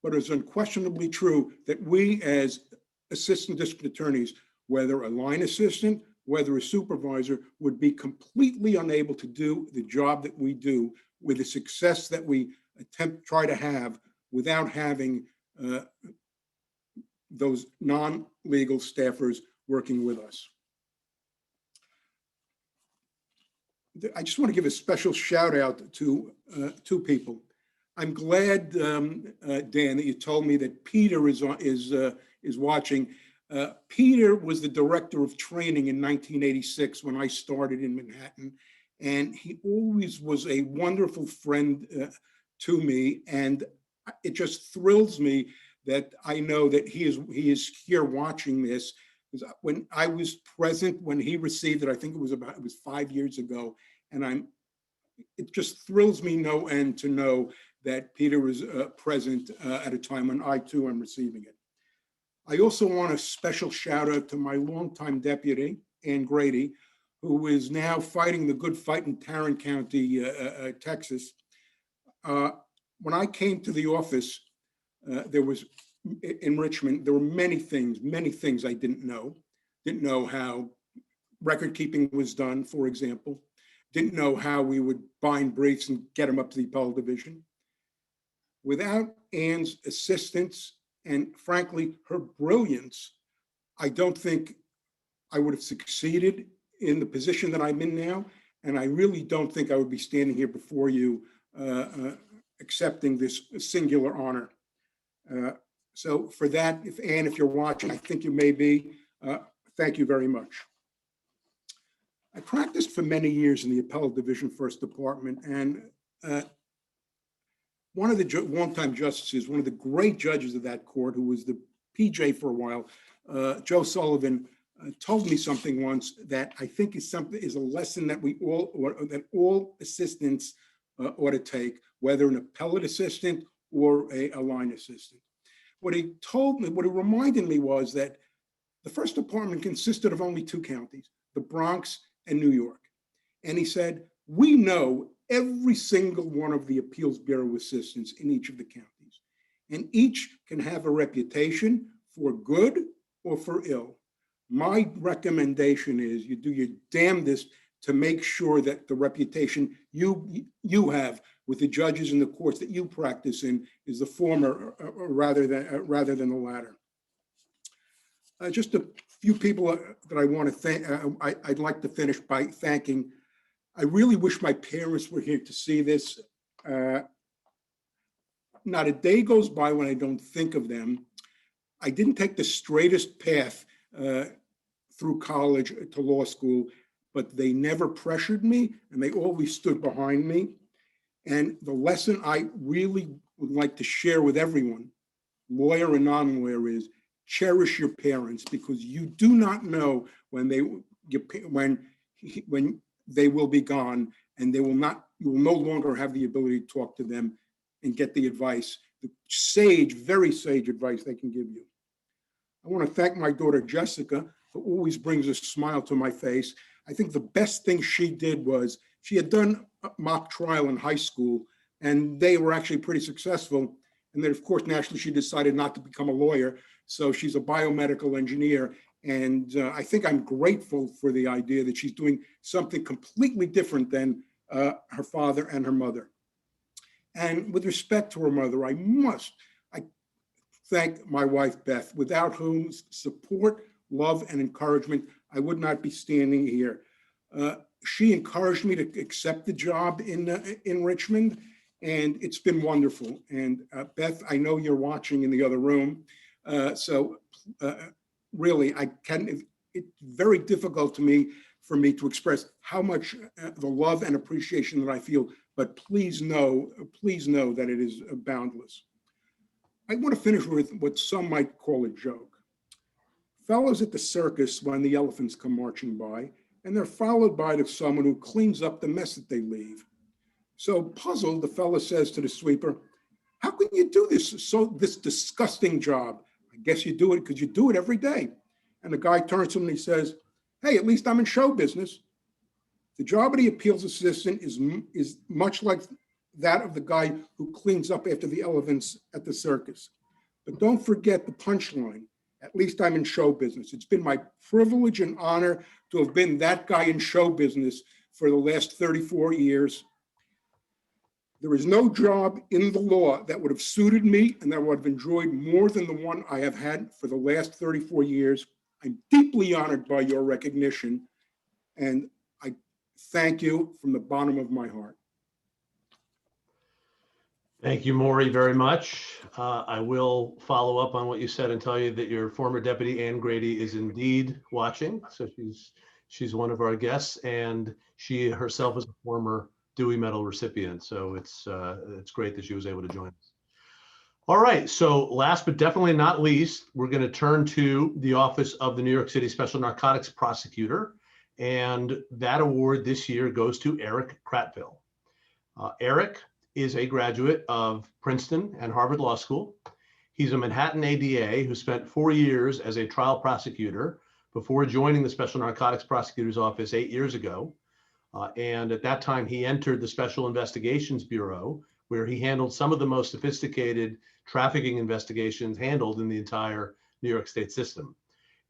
But it's unquestionably true that we as assistant district attorneys, whether a line assistant, whether a supervisor, would be completely unable to do the job that we do with the success that we try to have without having those non-legal staffers working with us. I just want to give a special shout out to two people. I'm glad, Dan, that you told me that Peter is watching. Peter was the director of training in 1986 when I started in Manhattan, and he always was a wonderful friend to me. And it just thrills me that I know that he is here watching this. When I was present when he received it, I think it was 5 years ago, and it just thrills me no end to know that Peter was present at a time when I too am receiving it. I also want a special shout out to my longtime deputy, Ann Grady, who is now fighting the good fight in Tarrant County, Texas. When I came to the office, in Richmond, there were many things I didn't know. Didn't know how record keeping was done, for example. Didn't know how we would bind briefs and get them up to the appellate division. Without Ann's assistance and frankly, her brilliance, I don't think I would have succeeded in the position that I'm in now. And I really don't think I would be standing here before you accepting this singular honor. So for that, Ann, if you're watching, I think you may be, thank you very much. I practiced for many years in the Appellate Division First Department, and one of the longtime justices, one of the great judges of that court, who was the PJ for a while, Joe Sullivan, told me something once that I think is a lesson that all assistants ought to take, whether an appellate assistant or a line assistant. What he reminded me was that the first department consisted of only two counties, the Bronx and New York. And he said, we know every single one of the Appeals Bureau assistants in each of the counties, and each can have a reputation for good or for ill. My recommendation is you do your damnedest to make sure that the reputation you have with the judges in the courts that you practice in is the former rather than the latter. Just a few people that I want to thank. I'd like to finish by thanking. I really wish my parents were here to see this. Not a day goes by when I don't think of them. I didn't take the straightest path through college to law school, but they never pressured me and they always stood behind me. And the lesson I really would like to share with everyone, lawyer and non-lawyer, is cherish your parents, because you do not know when they will be gone, and you will no longer have the ability to talk to them and get the advice, the sage, very sage advice they can give you. I want to thank my daughter, Jessica, who always brings a smile to my face. I think the best thing she did was she had done a mock trial in high school, and they were actually pretty successful. And then, of course, naturally, she decided not to become a lawyer. So she's a biomedical engineer. And I think I'm grateful for the idea that she's doing something completely different than her father and her mother. And with respect to her mother, I thank my wife, Beth, without whose support, love, and encouragement, I would not be standing here. She encouraged me to accept the job in Richmond, and it's been wonderful. And Beth, I know you're watching in the other room. Really, it's very difficult for me to express how much the love and appreciation that I feel, but please know that it is boundless. I want to finish with what some might call a joke. Fellows at the circus when the elephants come marching by, and they're followed by someone who cleans up the mess that they leave. So puzzled, the fellow says to the sweeper, how can you do this disgusting job? I guess you do it because you do it every day. And the guy turns to him and he says, hey, at least I'm in show business. The job of the appeals assistant is much like that of the guy who cleans up after the elephants at the circus. But don't forget the punchline. At least I'm in show business. It's been my privilege and honor to have been that guy in show business for the last 34 years. There is no job in the law that would have suited me and that I would have enjoyed more than the one I have had for the last 34 years. I'm deeply honored by your recognition, and I thank you from the bottom of my heart. Thank you, Morrie, very much. I will follow up on what you said and tell you that your former deputy, Ann Grady, is indeed watching. So she's one of our guests, and she herself is a former Dewey Medal recipient. So it's great that she was able to join us. All right, so last but definitely not least, we're going to turn to the Office of the New York City Special Narcotics Prosecutor. And that award this year goes to Eryck Kratville. Eryck is a graduate of Princeton and Harvard Law School. He's a Manhattan ADA who spent 4 years as a trial prosecutor before joining the Special Narcotics Prosecutor's Office 8 years ago. And at that time, he entered the Special Investigations Bureau, where he handled some of the most sophisticated trafficking investigations handled in the entire New York State system.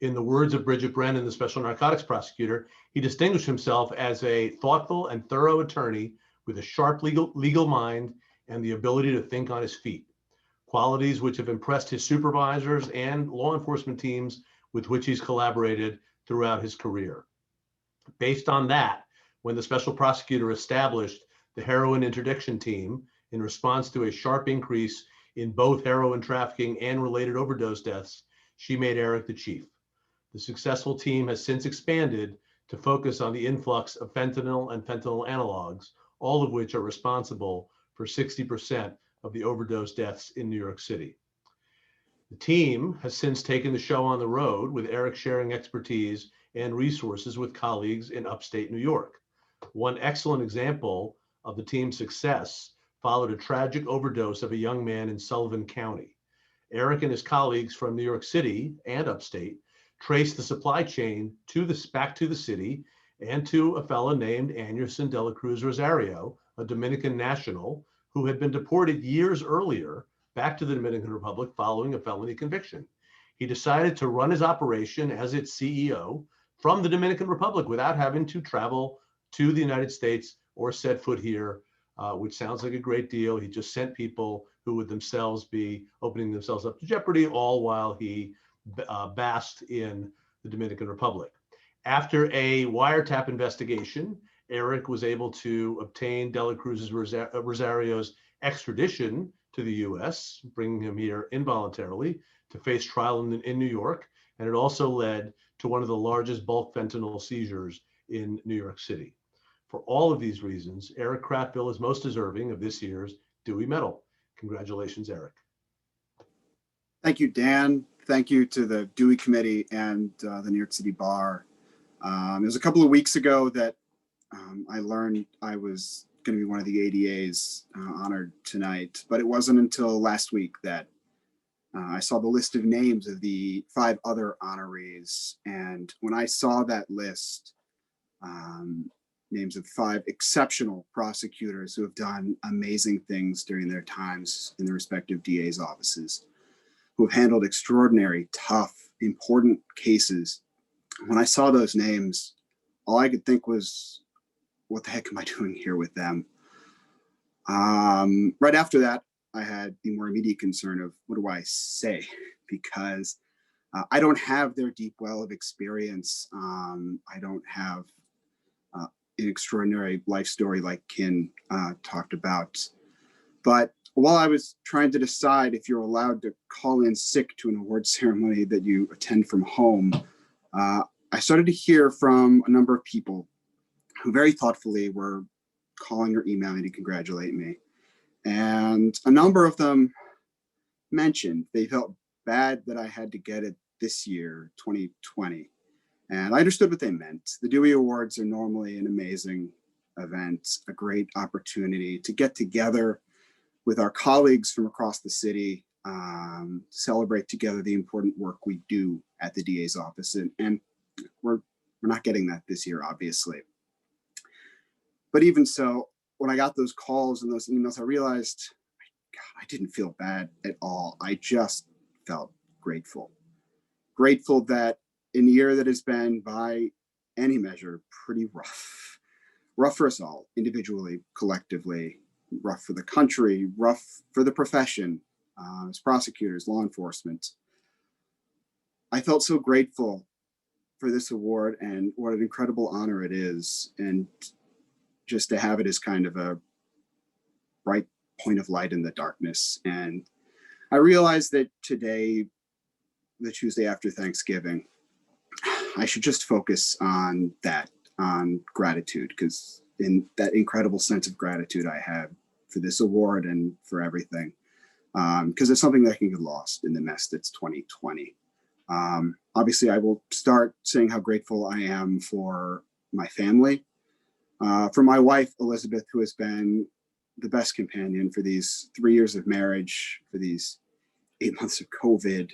In the words of Bridget Brennan, the Special Narcotics Prosecutor, he distinguished himself as a thoughtful and thorough attorney with a sharp legal mind and the ability to think on his feet, qualities which have impressed his supervisors and law enforcement teams with which he's collaborated throughout his career. Based on that, when the special prosecutor established the heroin interdiction team in response to a sharp increase in both heroin trafficking and related overdose deaths, she made Eryck the chief. The successful team has since expanded to focus on the influx of fentanyl and fentanyl analogs, all of which are responsible for 60% of the overdose deaths in New York City. The team has since taken the show on the road, with Eryck sharing expertise and resources with colleagues in upstate New York. One excellent example of the team's success followed a tragic overdose of a young man in Sullivan County. Eryck and his colleagues from New York City and upstate traced the supply chain back to the city and to a fellow named Anderson de la Cruz Rosario, a Dominican national who had been deported years earlier back to the Dominican Republic following a felony conviction. He decided to run his operation as its CEO from the Dominican Republic without having to travel to the United States or set foot here, which sounds like a great deal. He just sent people who would themselves be opening themselves up to jeopardy, all while he basked in the Dominican Republic. After a wiretap investigation, Eryck was able to obtain de la Cruz Rosario's extradition to the US, bringing him here involuntarily to face trial in New York. And it also led to one of the largest bulk fentanyl seizures in New York City. For all of these reasons, Eryck Kratville is most deserving of this year's Dewey Medal. Congratulations, Eryck. Thank you, Dan. Thank you to the Dewey Committee and the New York City Bar. It was a couple of weeks ago that I learned I was going to be one of the ADAs honored tonight, but it wasn't until last week that I saw the list of names of the 5 other honorees. And when I saw that list, names of 5 exceptional prosecutors who have done amazing things during their times in their respective DA's offices, who have handled extraordinary, tough, important cases. When I saw those names, all I could think was, what the heck am I doing here with them? Right after that, I had the more immediate concern of, what do I say? Because I don't have their deep well of experience. I don't have an extraordinary life story like Ken talked about. But while I was trying to decide if you're allowed to call in sick to an award ceremony that you attend from home, I started to hear from a number of people who very thoughtfully were calling or emailing to congratulate me. And a number of them mentioned they felt bad that I had to get it this year, 2020. And I understood what they meant. The Dewey Awards are normally an amazing event, a great opportunity to get together with our colleagues from across the city, celebrate together the important work we do at the DA's office. And we're not getting that this year, obviously. But even so, when I got those calls and those emails, I realized, God, I didn't feel bad at all. I just felt grateful. Grateful that in a year that has been, by any measure, pretty rough. Rough for us all, individually, collectively, rough for the country, rough for the profession, as prosecutors, law enforcement. I felt so grateful for this award and what an incredible honor it is. And just to have it as kind of a bright point of light in the darkness. And I realized that today, the Tuesday after Thanksgiving, I should just focus on that, on gratitude, because in that incredible sense of gratitude I have for this award and for everything, because it's something that can get lost in the mess that's 2020. Obviously, I will start saying how grateful I am for my family, for my wife, Elizabeth, who has been the best companion for these 3 years of marriage, for these 8 months of COVID,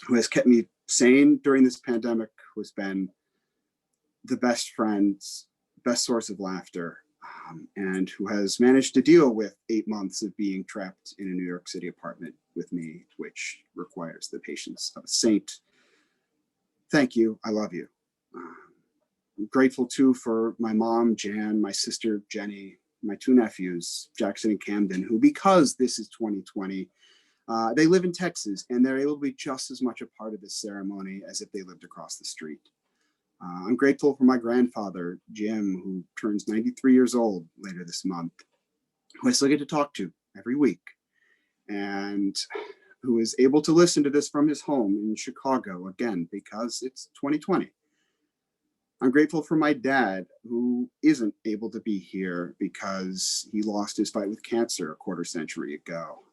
who has kept me sane during this pandemic, who has been the best friend, best source of laughter, and who has managed to deal with 8 months of being trapped in a New York City apartment with me, which requires the patience of a saint. Thank you. I love you. I'm grateful too for my mom, Jan, my sister, Jenny, my two nephews, Jackson and Camden, who, because this is 2020, they live in Texas and they're able to be just as much a part of this ceremony as if they lived across the street. I'm grateful for my grandfather, Jim, who turns 93 years old later this month, who I still get to talk to every week, and who is able to listen to this from his home in Chicago, again, because it's 2020. I'm grateful for my dad, who isn't able to be here because he lost his fight with cancer a quarter century ago,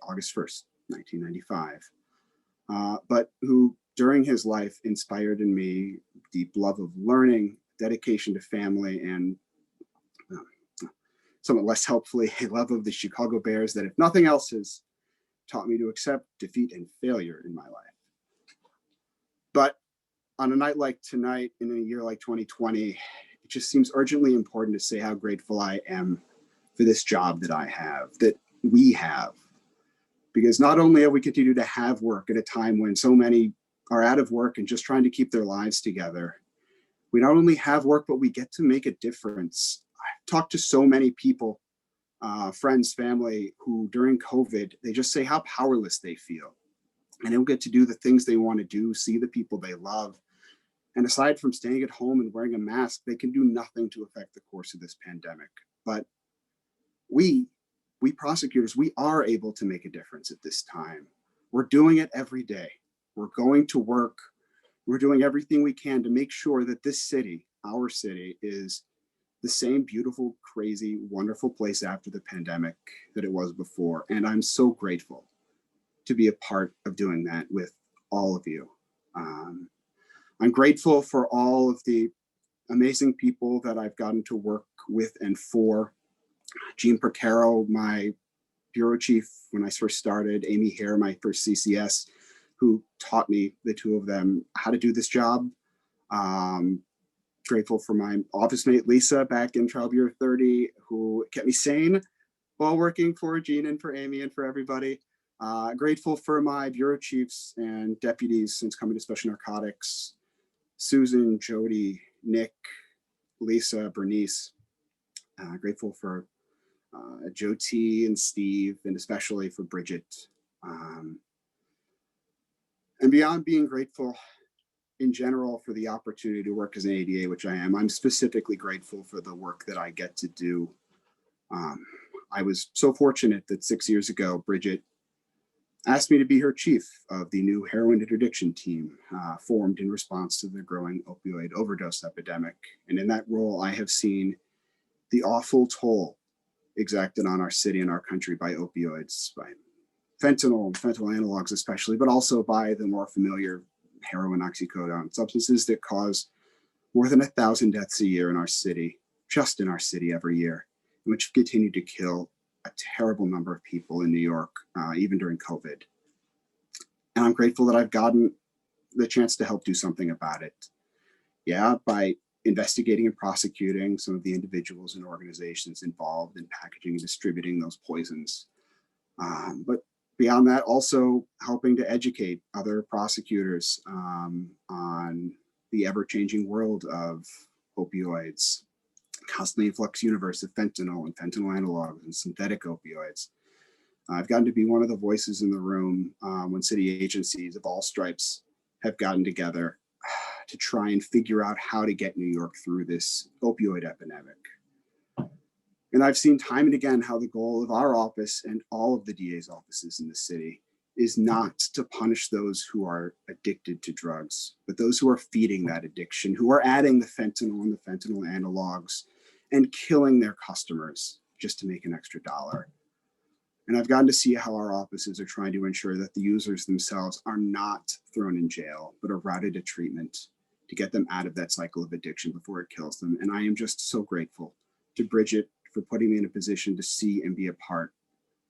August 1st, 1995, but who during his life inspired in me deep love of learning, dedication to family, and somewhat less helpfully, a love of the Chicago Bears that, if nothing else, has taught me to accept defeat and failure in my life. But on a night like tonight, in a year like 2020, it just seems urgently important to say how grateful I am for this job that I have, that we have. Because not only have we continued to have work at a time when so many are out of work and just trying to keep their lives together, we not only have work, but we get to make a difference. I've talked to so many people, friends, family, who during COVID, they just say how powerless they feel. And they don't get to do the things they want to do, see the people they love. And aside from staying at home and wearing a mask, they can do nothing to affect the course of this pandemic. But we prosecutors, we are able to make a difference at this time. We're doing it every day. We're going to work. We're doing everything we can to make sure that this city, our city, is the same beautiful, crazy, wonderful place after the pandemic that it was before. And I'm so grateful to be a part of doing that with all of you. I'm grateful for all of the amazing people that I've gotten to work with and for. Gene Percaro, my bureau chief when I first started, Amy Hare, my first CCS, who taught me, the two of them, how to do this job. Grateful for my office mate, Lisa, back in Trial Bureau 30, who kept me sane while working for Gene and for Amy and for everybody. Grateful for my bureau chiefs and deputies since coming to Special Narcotics, Susan, Jody, Nick, Lisa, Bernice. Grateful for Joe T and Steve, and especially for Bridget. And beyond being grateful in general for the opportunity to work as an ADA, which I am, I'm specifically grateful for the work that I get to do. I was so fortunate that 6 years ago, Bridget asked me to be her chief of the new heroin interdiction team formed in response to the growing opioid overdose epidemic. And in that role, I have seen the awful toll exacted on our city and our country by opioids, by fentanyl and fentanyl analogs especially, but also by the more familiar heroin, oxycodone, substances that cause more than 1,000 deaths a year in our city, just in our city every year, which continue to kill a terrible number of people in New York, even during COVID. And I'm grateful that I've gotten the chance to help do something about it. Yeah, by investigating and prosecuting some of the individuals and organizations involved in packaging and distributing those poisons. But beyond that, also helping to educate other prosecutors on the ever-changing world of opioids, constantly in flux universe of fentanyl and fentanyl analogs and synthetic opioids. I've gotten to be one of the voices in the room when city agencies of all stripes have gotten together to try and figure out how to get New York through this opioid epidemic. And I've seen time and again how the goal of our office and all of the DA's offices in the city is not to punish those who are addicted to drugs, but those who are feeding that addiction, who are adding the fentanyl and the fentanyl analogs and killing their customers just to make an extra dollar. And I've gotten to see how our offices are trying to ensure that the users themselves are not thrown in jail, but are routed to treatment to get them out of that cycle of addiction before it kills them. And I am just so grateful to Bridget for putting me in a position to see and be a part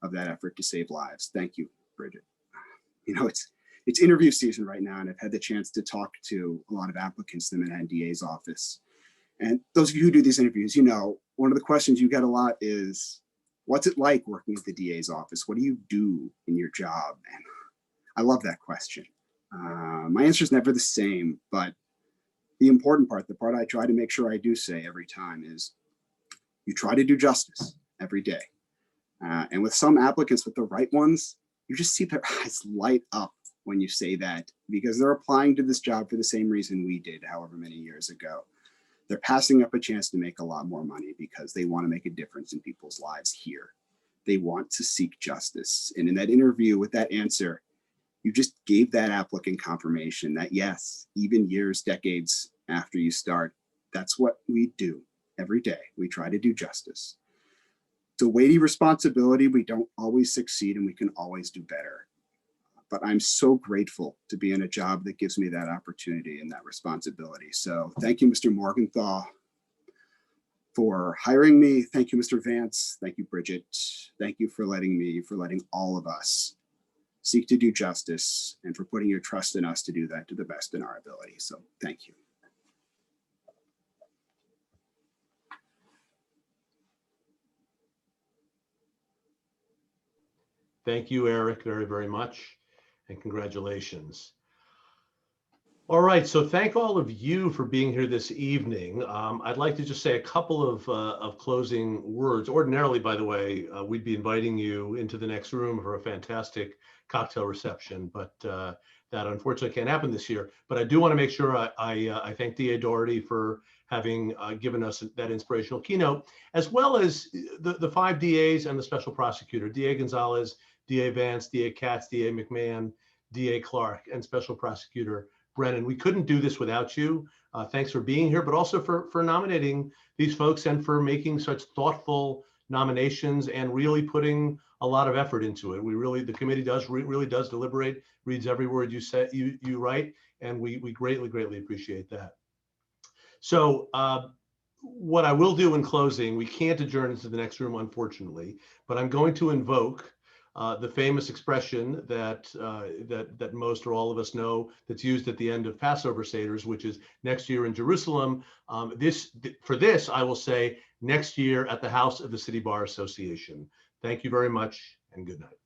of that effort to save lives. Thank you, Bridget. You know, it's interview season right now, and I've had the chance to talk to a lot of applicants in the NDA's office. And those of you who do these interviews, you know, one of the questions you get a lot is, what's it like working at the DA's office? What do you do in your job? And I love that question. My answer is never the same, but the important part, the part I try to make sure I do say every time is, you try to do justice every day. And with some applicants, with the right ones, you just see their eyes light up when you say that, because they're applying to this job for the same reason we did however many years ago. They're passing up a chance to make a lot more money because they want to make a difference in people's lives here. They want to seek justice. And in that interview with that answer, you just gave that applicant confirmation that yes, even years, decades after you start, that's what we do every day. We try to do justice. It's a weighty responsibility. We don't always succeed and we can always do better. But I'm so grateful to be in a job that gives me that opportunity and that responsibility. So thank you, Mr. Morgenthau, for hiring me. Thank you, Mr. Vance. Thank you, Bridget. Thank you for letting all of us seek to do justice and for putting your trust in us to do that to the best in our ability. So thank you. Thank you, Eryck, very, very much, and congratulations. All right, so thank all of you for being here this evening. I'd like to just say a couple of closing words. Ordinarily, by the way, we'd be inviting you into the next room for a fantastic cocktail reception, but that unfortunately can't happen this year. But I do want to make sure I thank DA Doherty for having given us that inspirational keynote, as well as the 5 DAs and the special prosecutor, DA Gonzalez, DA Vance, DA Katz, DA McMahon, DA Clark, and special prosecutor Brennan. We couldn't do this without you. Thanks for being here, but also for nominating these folks and for making such thoughtful nominations and really putting a lot of effort into it. The committee really does deliberate, reads every word you say, you write, and we greatly appreciate that. So what I will do in closing, we can't adjourn into the next room, unfortunately, but I'm going to invoke the famous expression that most or all of us know, that's used at the end of Passover Seders, which is next year in Jerusalem. For this, I will say next year at the House of the City Bar Association. Thank you very much and good night.